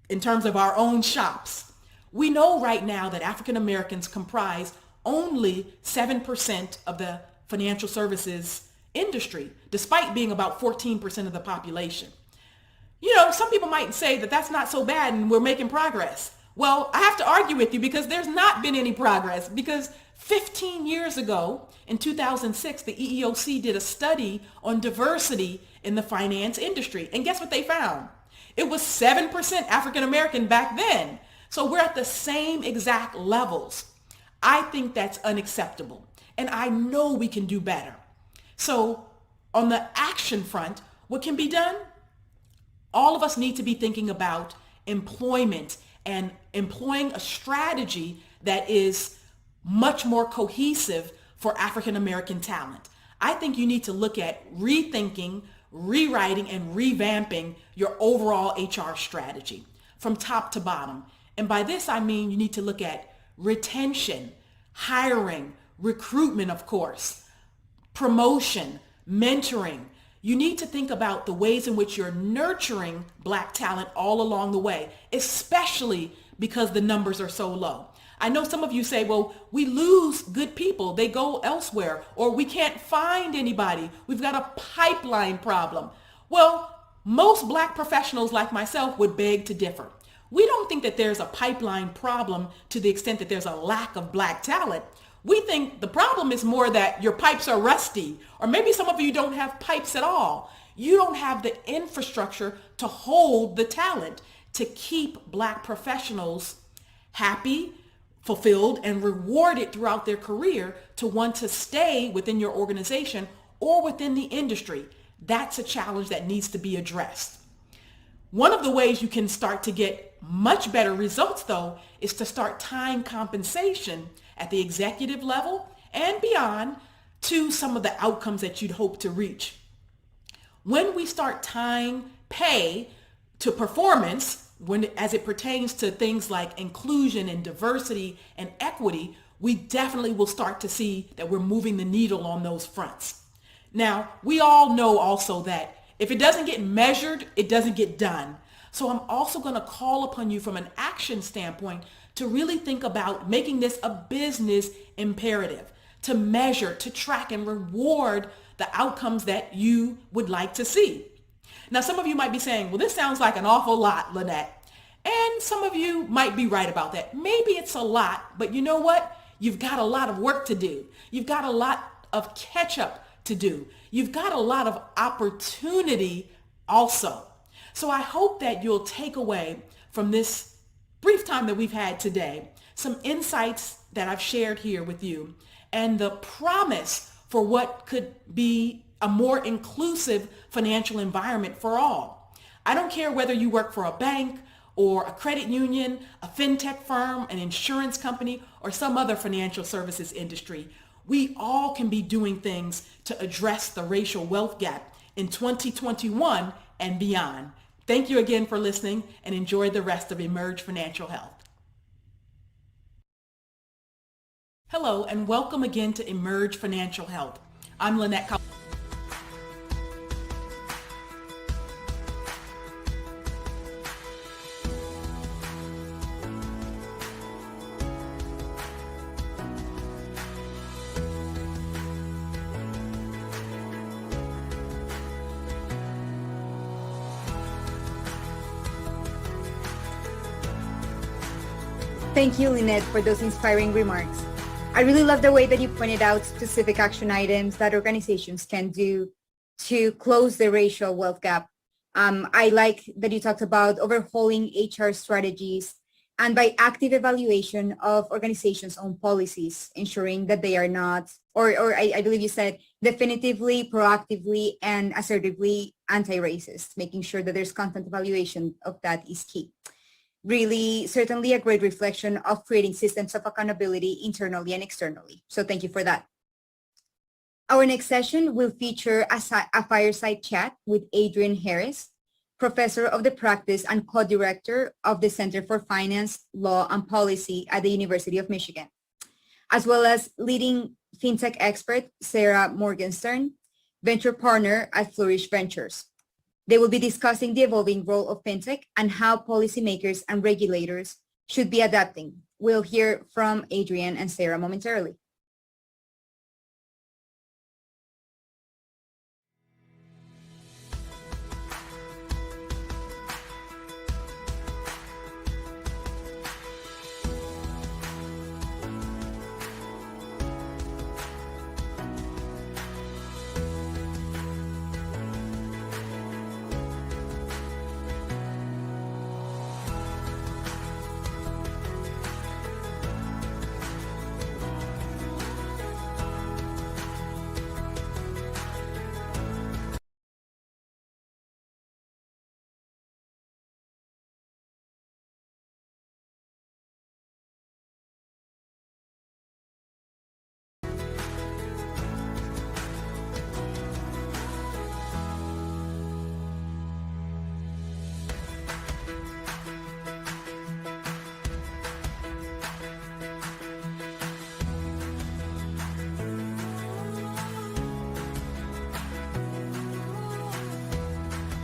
in terms of our own shops. We know right now that African Americans comprise only 7% of the financial services industry, despite being about 14% of the population. You know, some people might say that that's not so bad and we're making progress. Well, I have to argue with you because there's not been any progress, because 15 years ago, in 2006, the EEOC did a study on diversity in the finance industry. And guess what they found? It was 7% African American back then. So we're at the same exact levels. I think that's unacceptable. And I know we can do better. So on the action front, what can be done? All of us need to be thinking about employment and employing a strategy that is much more cohesive for African American talent. I think you need to look at rethinking, rewriting, and revamping your overall HR strategy from top to bottom. And by this, I mean you need to look at retention, hiring, recruitment, of course, promotion, mentoring. You need to think about the ways in which you're nurturing Black talent all along the way, especially because the numbers are so low. I know some of you say, well, we lose good people. They go elsewhere, or we can't find anybody. We've got a pipeline problem. Well, most Black professionals like myself would beg to differ. We don't think that there's a pipeline problem to the extent that there's a lack of Black talent. We think the problem is more that your pipes are rusty, or maybe some of you don't have pipes at all. You don't have the infrastructure to hold the talent to keep Black professionals happy, fulfilled, and rewarded throughout their career to want to stay within your organization or within the industry. That's a challenge that needs to be addressed. One of the ways you can start to get much better results, though, is to start tying compensation at the executive level and beyond to some of the outcomes that you'd hope to reach. When we start tying pay to performance, as it pertains to things like inclusion and diversity and equity, we definitely will start to see that we're moving the needle on those fronts. Now, we all know also that if it doesn't get measured, it doesn't get done. So I'm also going to call upon you from an action standpoint to really think about making this a business imperative, to measure, to track, and reward the outcomes that you would like to see. Now, some of you might be saying, well, this sounds like an awful lot, Lynette. And some of you might be right about that. Maybe it's a lot, but you know what? You've got a lot of work to do. You've got a lot of catch up to do. You've got a lot of opportunity also. So I hope that you'll take away from this brief time that we've had today some insights that I've shared here with you and the promise for what could be a more inclusive financial environment for all. I don't care whether you work for a bank or a credit union, a fintech firm, an insurance company, or some other financial services industry. We all can be doing things to address the racial wealth gap in 2021 and beyond. Thank you again for listening, and enjoy the rest of Emerge Financial Health. Hello, and welcome again to Emerge Financial Health. I'm Lynette. Thank you, Lynette, for those inspiring remarks. I really love the way that you pointed out specific action items that organizations can do to close the racial wealth gap. I like that you talked about overhauling HR strategies and by active evaluation of organizations' own policies, ensuring that they are not, or I believe you said, definitively, proactively, and assertively anti-racist, making sure that there's constant evaluation of that is key. Really, certainly a great reflection of creating systems of accountability internally and externally. So thank you for that. Our next session will feature a fireside chat with Adrienne Harris, professor of the practice and co-director of the Center for Finance, Law, and Policy at the University of Michigan, as well as leading fintech expert Sarah Morgenstern, venture partner at Flourish Ventures. They will be discussing the evolving role of fintech and how policymakers and regulators should be adapting. We'll hear from Adrienne and Sarah momentarily.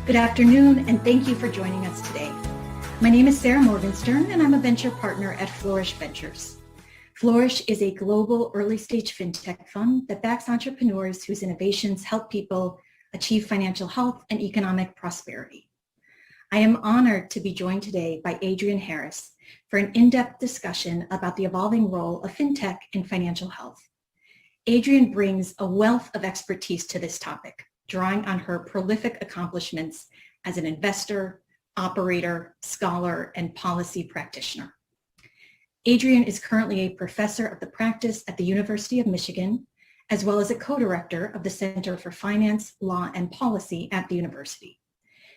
Good afternoon, and thank you for joining us today. My name is Sarah Morgenstern, and I'm a venture partner at Flourish Ventures. Flourish is a global early-stage fintech fund that backs entrepreneurs whose innovations help people achieve financial health and economic prosperity. I am honored to be joined today by Adrienne Harris for an in-depth discussion about the evolving role of fintech in financial health. Adrienne brings a wealth of expertise to this topic, drawing on her prolific accomplishments as an investor, operator, scholar, and policy practitioner. Adrienne is currently a professor of the practice at the University of Michigan, as well as a co-director of the Center for Finance, Law, and Policy at the university.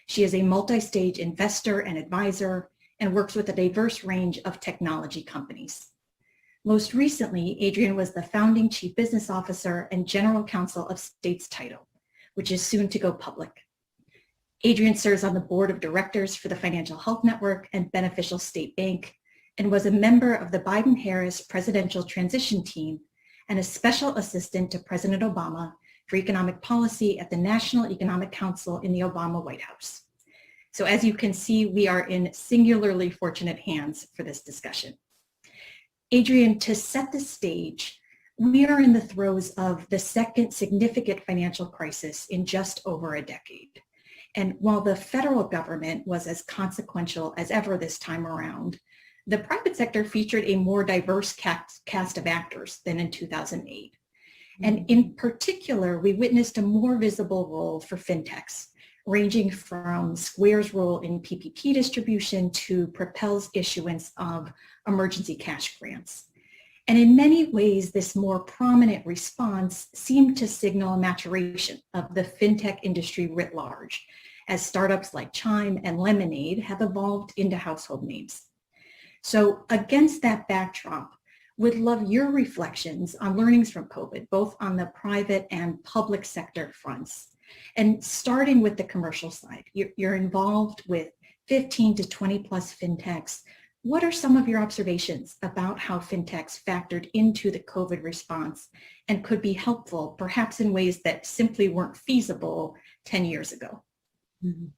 She is a multi-stage investor and advisor and works with a diverse range of technology companies. Most recently, Adrienne was the founding chief business officer and general counsel of States Title, which is soon to go public. Adrienne serves on the board of directors for the Financial Health Network and Beneficial State Bank, and was a member of the Biden-Harris Presidential Transition Team and a special assistant to President Obama for economic policy at the National Economic Council in the Obama White House. So as you can see, we are in singularly fortunate hands for this discussion. Adrienne, to set the stage, we are in the throes of the second significant financial crisis in just over a decade. And while the federal government was as consequential as ever this time around, the private sector featured a more diverse cast of actors than in 2008. And in particular, we witnessed a more visible role for fintechs, ranging from Square's role in PPP distribution to Propel's issuance of emergency cash grants. And in many ways, this more prominent response seemed to signal a maturation of the fintech industry writ large, as startups like Chime and Lemonade have evolved into household names. So against that backdrop, would love your reflections on learnings from COVID, both on the private and public sector fronts. And starting with the commercial side, you're involved with 15 to 20 plus fintechs. What are some of your observations about how fintechs factored into the COVID response and could be helpful, perhaps in ways that simply weren't feasible 10 years ago? Mm-hmm.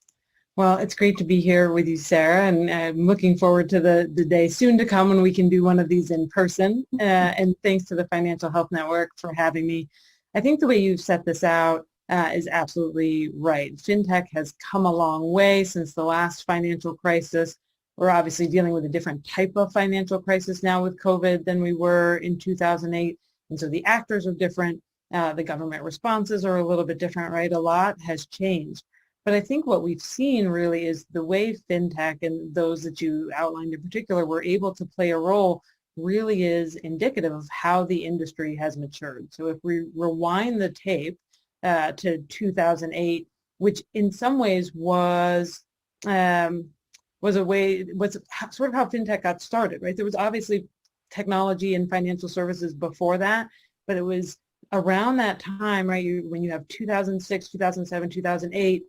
Well, it's great to be here with you, Sarah, and I'm looking forward to the day soon to come when we can do one of these in person. And thanks to the Financial Health Network for having me. I think the way you've set this out is absolutely right. Fintech has come a long way since the last financial crisis. We're obviously dealing with a different type of financial crisis now with COVID than we were in 2008. And so the actors are different. The government responses are a little bit different, right? A lot has changed. But I think what we've seen really is the way fintech and those that you outlined in particular were able to play a role really is indicative of how the industry has matured. So if we rewind the tape to 2008, which in some ways was was sort of how fintech got started, right? There was obviously technology and financial services before that, but it was around that time, right? When you have 2006, 2007, 2008,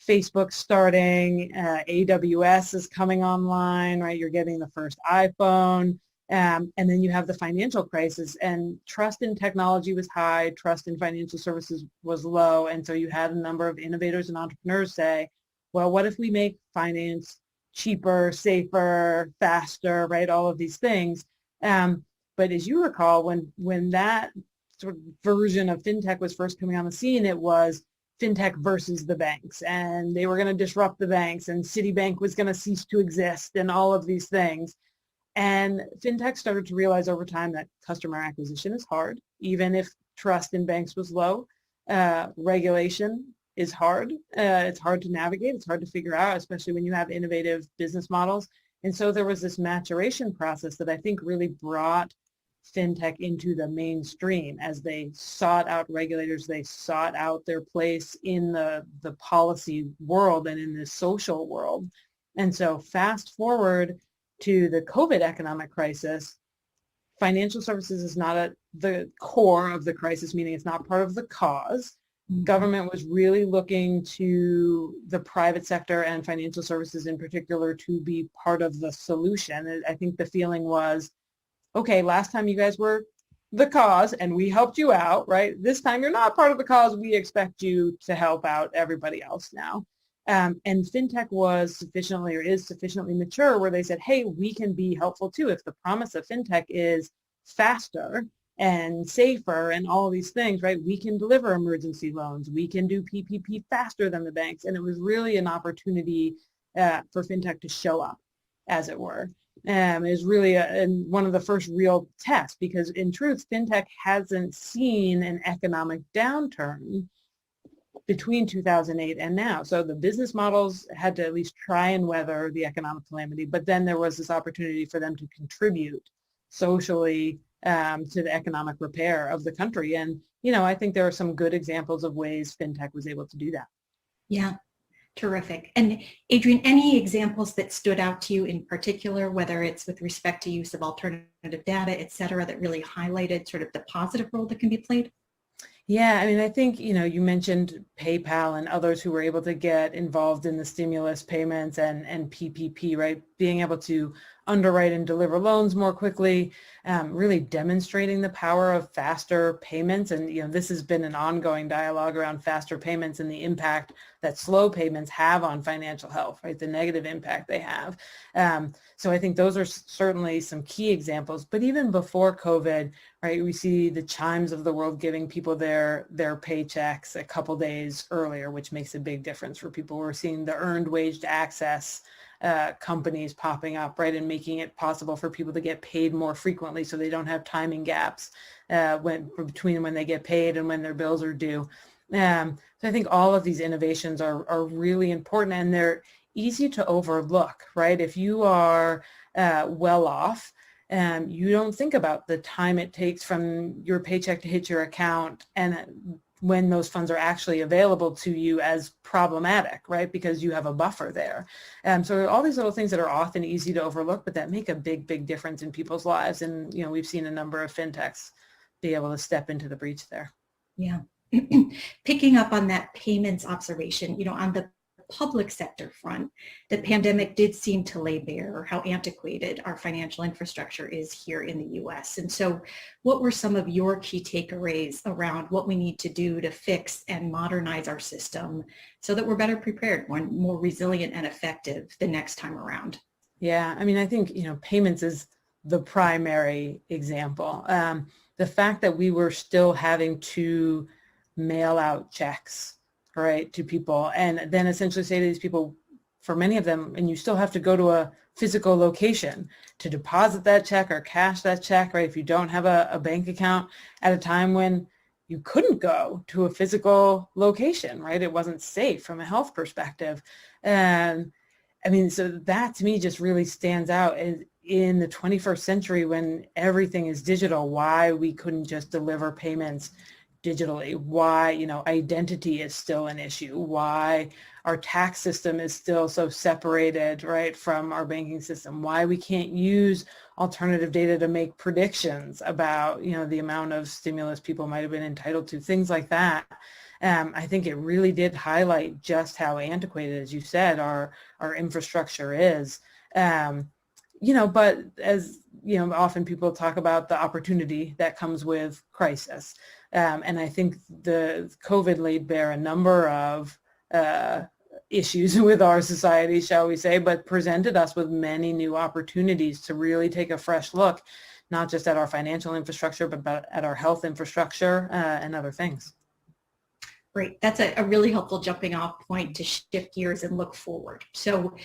Facebook starting, AWS is coming online, right? You're getting the first iPhone. And then you have the financial crisis, and trust in technology was high, trust in financial services was low. And so you had a number of innovators and entrepreneurs say, well, what if we make finance cheaper, safer, faster, right? All of these things. But as you recall, when that sort of version of fintech was first coming on the scene, it was fintech versus the banks, and they were going to disrupt the banks, and Citibank was going to cease to exist, and all of these things. And fintech started to realize over time that customer acquisition is hard, even if trust in banks was low. Regulation is hard. It's hard to navigate. It's hard to figure out, especially when you have innovative business models. And so there was this maturation process that I think really brought fintech into the mainstream as they sought out regulators, they sought out their place in the policy world and in the social world. And so fast forward to the COVID economic crisis, financial services is not at the core of the crisis, meaning it's not part of the cause. Government was really looking to the private sector and financial services in particular to be part of the solution. And I think the feeling was, okay, last time you guys were the cause and we helped you out, right? This time you're not part of the cause. We expect you to help out everybody else now. And fintech was sufficiently or is sufficiently mature where they said, hey, we can be helpful too. If the promise of fintech is faster and safer and all of these things, right? We can deliver emergency loans. We can do PPP faster than the banks. And it was really an opportunity for fintech to show up, as it were. It was really one of the first real tests because in truth, fintech hasn't seen an economic downturn between 2008 and now. So the business models had to at least try and weather the economic calamity, but then there was this opportunity for them to contribute socially to the economic repair of the country. And, I think there are some good examples of ways fintech was able to do that. Yeah, terrific. And Adrienne, any examples that stood out to you in particular, whether it's with respect to use of alternative data, et cetera, that really highlighted sort of the positive role that can be played? Yeah, I mean, I think, you mentioned PayPal and others who were able to get involved in the stimulus payments and PPP, right? Being able to underwrite and deliver loans more quickly, really demonstrating the power of faster payments. And, this has been an ongoing dialogue around faster payments and the impact that slow payments have on financial health, right? The negative impact they have. So I think those are certainly some key examples. But even before COVID, right, we see the Chimes of the world giving people their paychecks a couple days earlier, which makes a big difference for people. We're seeing the earned wage to access companies popping up, right, and making it possible for people to get paid more frequently so they don't have timing gaps between when they get paid and when their bills are due. So I think all of these innovations are really important and they're easy to overlook, right? If you are well off, you don't think about the time it takes from your paycheck to hit your account and when those funds are actually available to you as problematic, right? Because you have a buffer there. So all these little things that are often easy to overlook, but that make a big, big difference in people's lives. And, we've seen a number of fintechs be able to step into the breach there. Yeah. Picking up on that payments observation, on the public sector front, the pandemic did seem to lay bare how antiquated our financial infrastructure is here in the U.S. And so what were some of your key takeaways around what we need to do to fix and modernize our system so that we're better prepared, more resilient and effective the next time around? Yeah, I mean, I think, payments is the primary example. The fact that we were still having to mail out checks, right, to people and then essentially say to these people, for many of them, and you still have to go to a physical location to deposit that check or cash that check, right? If you don't have a bank account at a time when you couldn't go to a physical location, right? It wasn't safe from a health perspective. And I mean, so that to me just really stands out in the 21st century when everything is digital, why we couldn't just deliver payments digitally, why, identity is still an issue, why our tax system is still so separated, right, from our banking system, why we can't use alternative data to make predictions about, the amount of stimulus people might have been entitled to, things like that. I think it really did highlight just how antiquated, as you said, our infrastructure is. But as, often people talk about the opportunity that comes with crisis. And I think the COVID laid bare a number of issues with our society, shall we say, but presented us with many new opportunities to really take a fresh look, not just at our financial infrastructure, but at our health infrastructure and other things. Great. That's a really helpful jumping off point to shift gears and look forward. So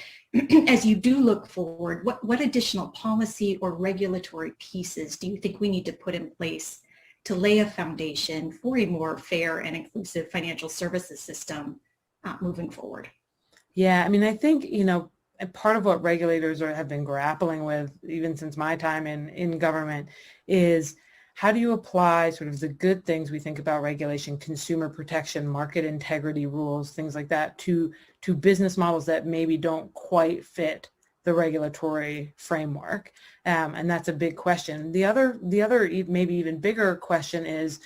as you do look forward, what additional policy or regulatory pieces do you think we need to put in place to lay a foundation for a more fair and inclusive financial services system moving forward? Yeah, I think, part of what regulators have been grappling with, even since my time in government, is how do you apply sort of the good things we think about regulation, consumer protection, market integrity rules, things like that, to business models that maybe don't quite fit the regulatory framework? And that's a big question. The other maybe even bigger question is,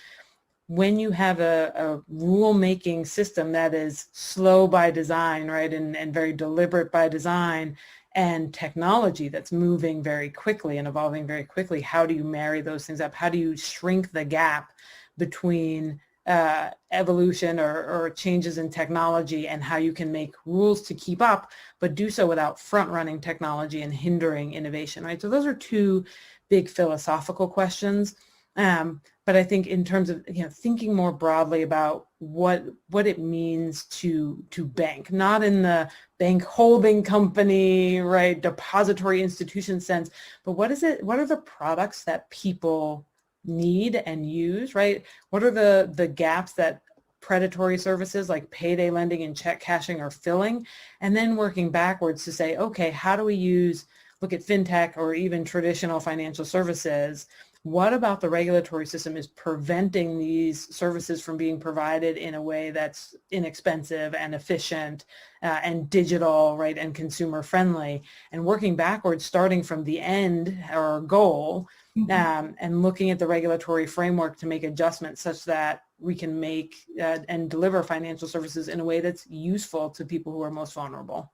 when you have a rule-making system that is slow by design, right, and very deliberate by design, and technology that's moving very quickly and evolving very quickly, how do you marry those things up? How do you shrink the gap between evolution or changes in technology and how you can make rules to keep up, but do so without front-running technology and hindering innovation, right? So those are two big philosophical questions. But I think in terms of thinking more broadly about what it means to bank, not in the bank holding company, right, depository institution sense, but what are the products that people need and use, right? What are the gaps that predatory services like payday lending and check cashing are filling? And then working backwards to say, okay, how do we look at fintech or even traditional financial services? What about the regulatory system is preventing these services from being provided in a way that's inexpensive and efficient and digital, right, and consumer friendly? And working backwards, starting from the end or goal, and looking at the regulatory framework to make adjustments such that we can make and deliver financial services in a way that's useful to people who are most vulnerable.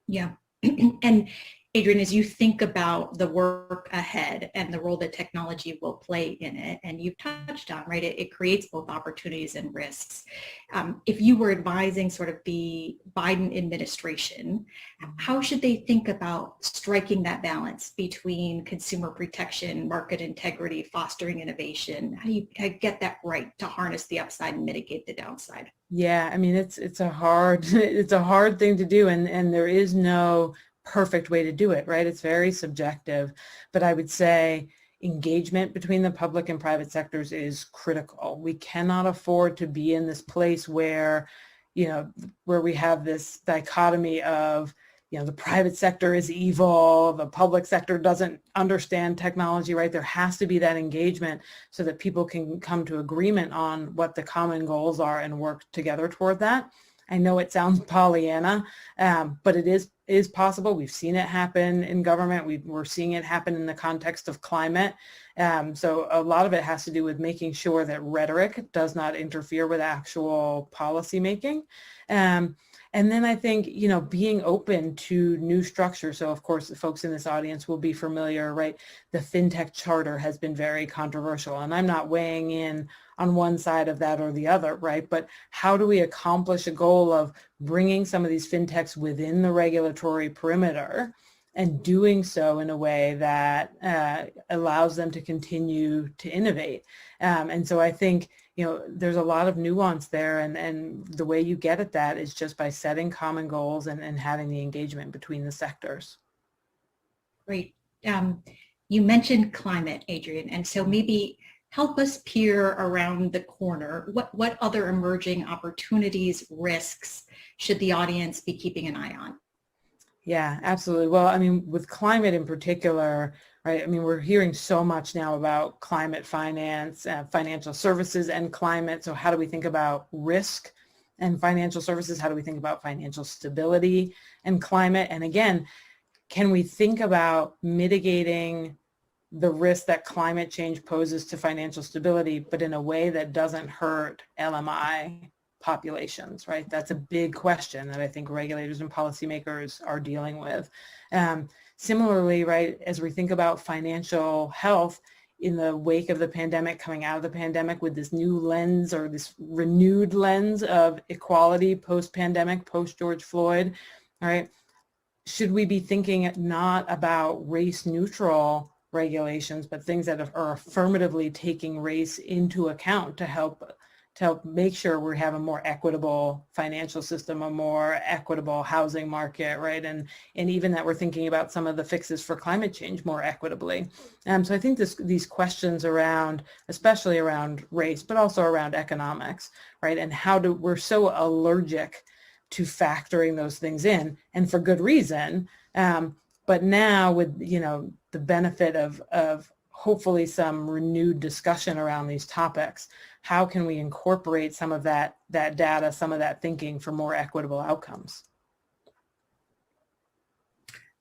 Yeah. And Adrienne, as you think about the work ahead and the role that technology will play in it, and you've touched on, right, it creates both opportunities and risks. If you were advising sort of the Biden administration, how should they think about striking that balance between consumer protection, market integrity, fostering innovation? How do you get that right to harness the upside and mitigate the downside? Yeah, it's a hard thing to do, and there is no perfect way to do it, right? It's very subjective, but I would say engagement between the public and private sectors is critical. We cannot afford to be in this place where we have this dichotomy of, the private sector is evil, the public sector doesn't understand technology, right? There has to be that engagement so that people can come to agreement on what the common goals are and work together toward that. I know it sounds Pollyanna, but it is possible. We've seen it happen in government. We're seeing it happen in the context of climate. So a lot of it has to do with making sure that rhetoric does not interfere with actual policy making. And then I think, being open to new structures. So of course, the folks in this audience will be familiar, right? The FinTech Charter has been very controversial, and I'm not weighing in on one side of that or the other, right? But how do we accomplish a goal of bringing some of these fintechs within the regulatory perimeter and doing so in a way that allows them to continue to innovate? And so I think, there's a lot of nuance there, and the way you get at that is just by setting common goals and having the engagement between the sectors. Great. You mentioned climate, Adrienne, and so maybe help us peer around the corner. What other emerging opportunities, risks should the audience be keeping an eye on? Yeah, absolutely. Well, I mean, with climate in particular, right? I mean, we're hearing so much now about climate finance, financial services and climate. So how do we think about risk and financial services? How do we think about financial stability and climate? And again, can we think about mitigating the risk that climate change poses to financial stability, but in a way that doesn't hurt LMI populations, right? That's a big question that I think regulators and policymakers are dealing with. Similarly, right, as we think about financial health in the wake of the pandemic, coming out of the pandemic with this new lens or this renewed lens of equality post-pandemic, post-George Floyd, right? Should we be thinking not about race neutral regulations, but things that are affirmatively taking race into account to help make sure we have a more equitable financial system, a more equitable housing market, right? And even that we're thinking about some of the fixes for climate change more equitably. So I think these questions around, especially around race, but also around economics, right? And we're so allergic to factoring those things in, and for good reason. But now with, the benefit of hopefully some renewed discussion around these topics, how can we incorporate some of that data, some of that thinking for more equitable outcomes?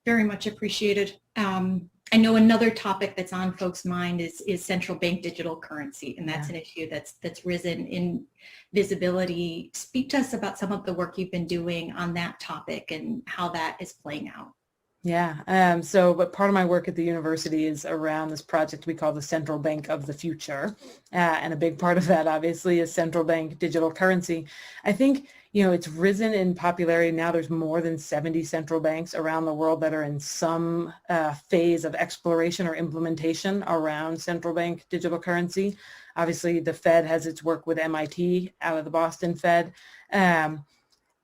Very much appreciated. I know another topic that's on folks' mind is central bank digital currency, and that's an issue that's risen in visibility. Speak to us about some of the work you've been doing on that topic and how that is playing out. Yeah, but part of my work at the university is around this project we call the Central Bank of the Future. And a big part of that obviously is central bank digital currency. I think, it's risen in popularity. Now there's more than 70 central banks around the world that are in some phase of exploration or implementation around central bank digital currency. Obviously the Fed has its work with MIT out of the Boston Fed.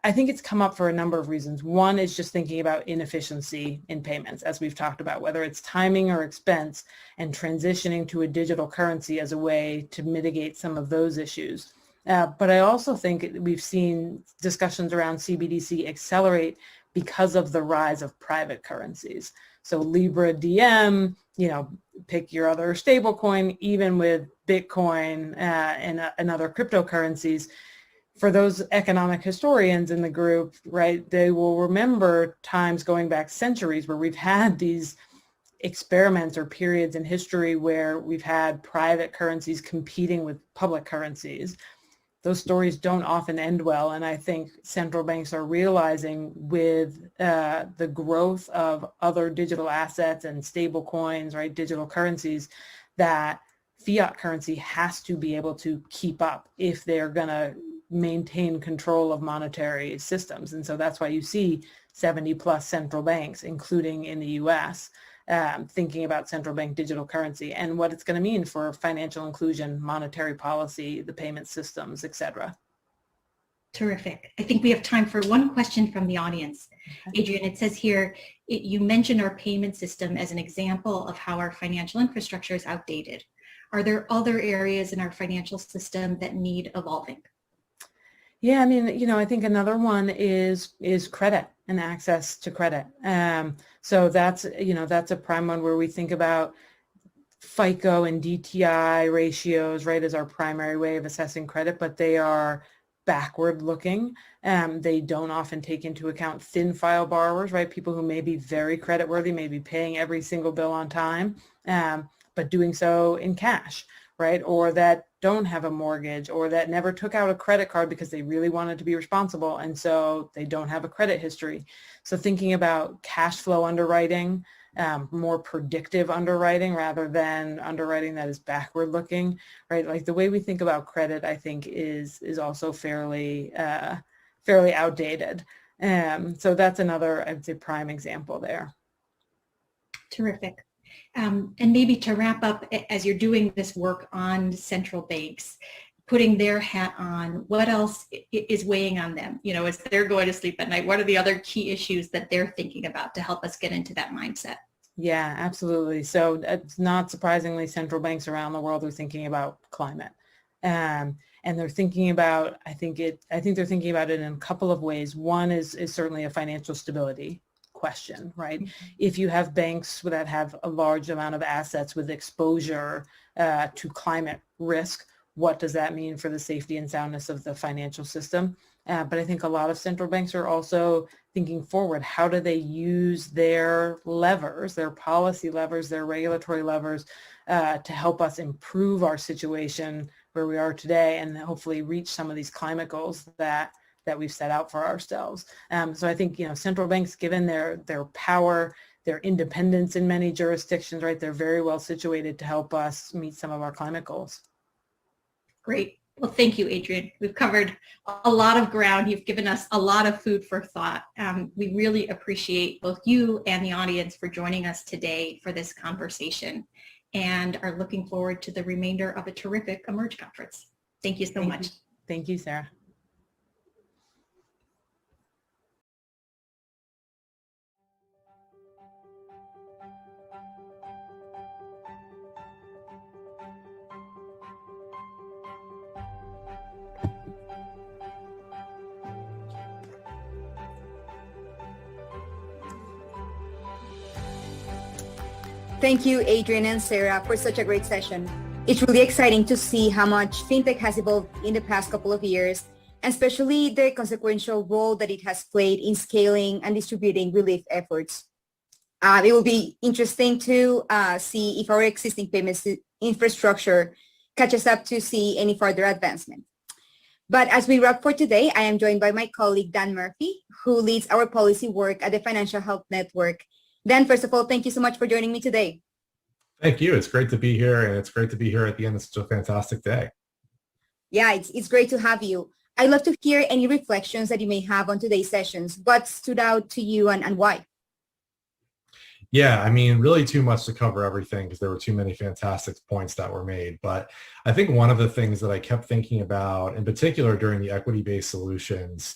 I think it's come up for a number of reasons. One is just thinking about inefficiency in payments, as we've talked about, whether it's timing or expense, and transitioning to a digital currency as a way to mitigate some of those issues. But I also think we've seen discussions around CBDC accelerate because of the rise of private currencies. So Libra DM, pick your other stablecoin, even with Bitcoin and other cryptocurrencies. For those economic historians in the group, right, they will remember times going back centuries where we've had these experiments or periods in history where we've had private currencies competing with public currencies. Those stories don't often end well, and I think central banks are realizing with the growth of other digital assets and stable coins, right, digital currencies, that fiat currency has to be able to keep up if they're going to maintain control of monetary systems. And so that's why you see 70 plus central banks, including in the US, thinking about central bank digital currency and what it's going to mean for financial inclusion, monetary policy, the payment systems, et cetera. Terrific. I think we have time for one question from the audience. Okay. Adrian, it says here, you mentioned our payment system as an example of how our financial infrastructure is outdated. Are there other areas in our financial system that need evolving? Yeah, I mean, I think another one is credit and access to credit. So that's a prime one where we think about FICO and DTI ratios, right, as our primary way of assessing credit, but they are backward looking. They don't often take into account thin file borrowers, right, people who may be very creditworthy, may be paying every single bill on time, but doing so in cash, right, or that don't have a mortgage, or that never took out a credit card because they really wanted to be responsible, and so they don't have a credit history. So thinking about cash flow underwriting, more predictive underwriting rather than underwriting that is backward looking, right? Like the way we think about credit, I think is also fairly outdated. So that's another, I'd say, prime example there. Terrific. And maybe to wrap up, as you're doing this work on central banks, putting their hat on, what else is weighing on them? As they're going to sleep at night, what are the other key issues that they're thinking about to help us get into that mindset? Yeah, absolutely. So it's not surprisingly, central banks around the world are thinking about climate. And they're thinking about, I think they're thinking about it in a couple of ways. One is certainly a financial stability question, right? If you have banks that have a large amount of assets with exposure to climate risk, what does that mean for the safety and soundness of the financial system? But I think a lot of central banks are also thinking forward. How do they use their levers, their policy levers, their regulatory levers to help us improve our situation where we are today and hopefully reach some of these climate goals that we've set out for ourselves. So I think, central banks, given their power, their independence in many jurisdictions, right, they're very well situated to help us meet some of our climate goals. Great. Well, thank you, Adrienne. We've covered a lot of ground. You've given us a lot of food for thought. We really appreciate both you and the audience for joining us today for this conversation and are looking forward to the remainder of a terrific Emerge conference. Thank you so much. Thank you, Sarah. Thank you, Adrienne and Sarah, for such a great session. It's really exciting to see how much fintech has evolved in the past couple of years, and especially the consequential role that it has played in scaling and distributing relief efforts. It will be interesting to see if our existing payments infrastructure catches up to see any further advancement. But as we wrap for today, I am joined by my colleague, Dan Murphy, who leads our policy work at the Financial Health Network. Dan, first of all, thank you so much for joining me today. Thank you. It's great to be here, and it's great to be here at the end of such a fantastic day. Yeah, it's great to have you. I'd love to hear any reflections that you may have on today's sessions. What stood out to you and why? Yeah, I mean, really too much to cover everything because there were too many fantastic points that were made. But I think one of the things that I kept thinking about, in particular during the equity-based solutions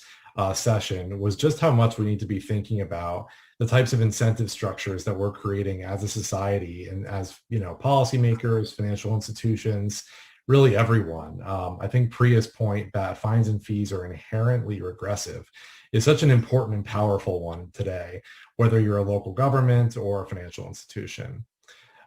session, was just how much we need to be thinking about the types of incentive structures that we're creating as a society and as, policymakers, financial institutions, really everyone. I think Priya's point that fines and fees are inherently regressive is such an important and powerful one today, whether you're a local government or a financial institution.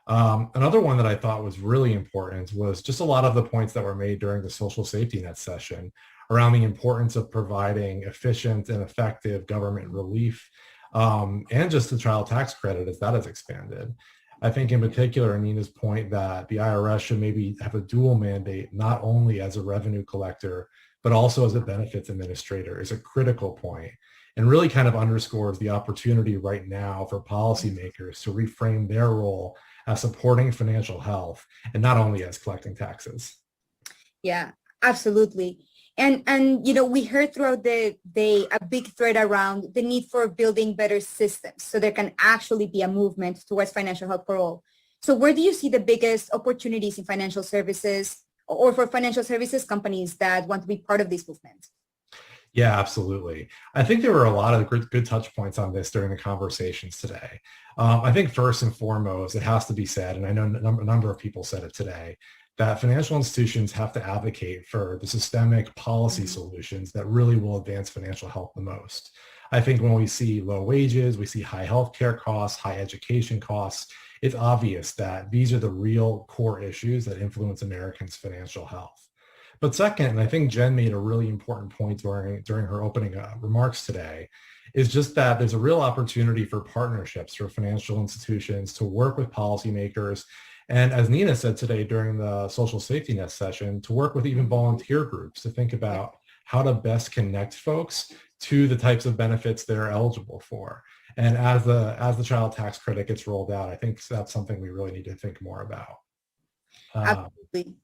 Another one that I thought was really important was just a lot of the points that were made during the social safety net session around the importance of providing efficient and effective government relief and just the child tax credit as that has expanded. I think in particular, Nina's point that the IRS should maybe have a dual mandate, not only as a revenue collector, but also as a benefits administrator, is a critical point and really kind of underscores the opportunity right now for policymakers to reframe their role as supporting financial health and not only as collecting taxes. Yeah, absolutely. And we heard throughout the day a big thread around the need for building better systems so there can actually be a movement towards financial health for all. So where do you see the biggest opportunities in financial services or for financial services companies that want to be part of this movement? Yeah, absolutely. I think there were a lot of good touch points on this during the conversations today. I think first and foremost, it has to be said, and I know a number of people said it today, that financial institutions have to advocate for the systemic policy solutions that really will advance financial health the most. I think when we see low wages, we see high healthcare costs, high education costs, it's obvious that these are the real core issues that influence Americans' financial health. But second, and I think Jen made a really important point during her opening remarks today, is just that there's a real opportunity for partnerships for financial institutions to work with policymakers. And as Nina said today during the social safety net session, to work with even volunteer groups to think about how to best connect folks to the types of benefits they're eligible for. And as the child tax credit gets rolled out, I think that's something we really need to think more about. Absolutely.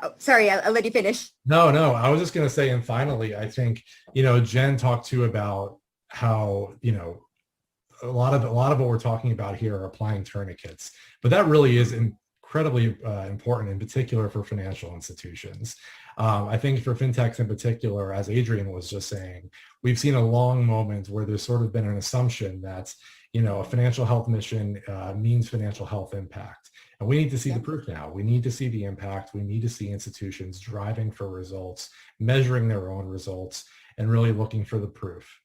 Oh, sorry, I'll let you finish. No, I was just going to say, and finally, I think, Jen talked too about how, a lot of what we're talking about here are applying tourniquets, but that really is incredibly important, in particular for financial institutions. I think for fintechs in particular, as Adrienne was just saying, we've seen a long moment where there's sort of been an assumption that, a financial health mission means financial health impact. And we need to see the proof now. We need to see the impact. We need to see institutions driving for results, measuring their own results, and really looking for the proof.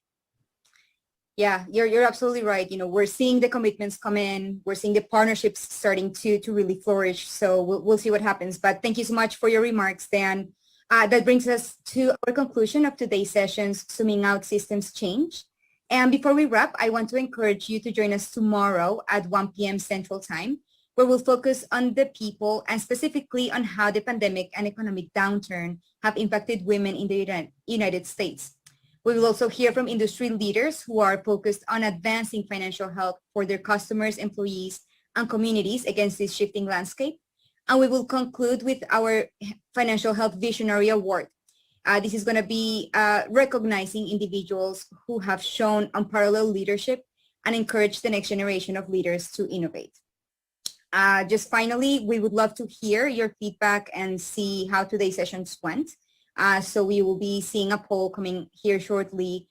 Yeah, you're absolutely right. We're seeing the commitments come in. We're seeing the partnerships starting to really flourish. So we'll see what happens. But thank you so much for your remarks, Dan. That brings us to our conclusion of today's sessions, Zooming Out Systems Change. And before we wrap, I want to encourage you to join us tomorrow at 1 p.m. Central Time, where we'll focus on the people and specifically on how the pandemic and economic downturn have impacted women in the United States. We will also hear from industry leaders who are focused on advancing financial health for their customers, employees, and communities against this shifting landscape. And we will conclude with our Financial Health Visionary Award. This is going to be recognizing individuals who have shown unparalleled leadership and encourage the next generation of leaders to innovate. Just finally, we would love to hear your feedback and see how today's sessions went. So we will be seeing a poll coming here shortly.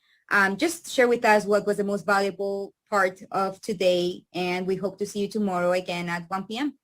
Just share with us what was the most valuable part of today, and we hope to see you tomorrow again at 1 p.m.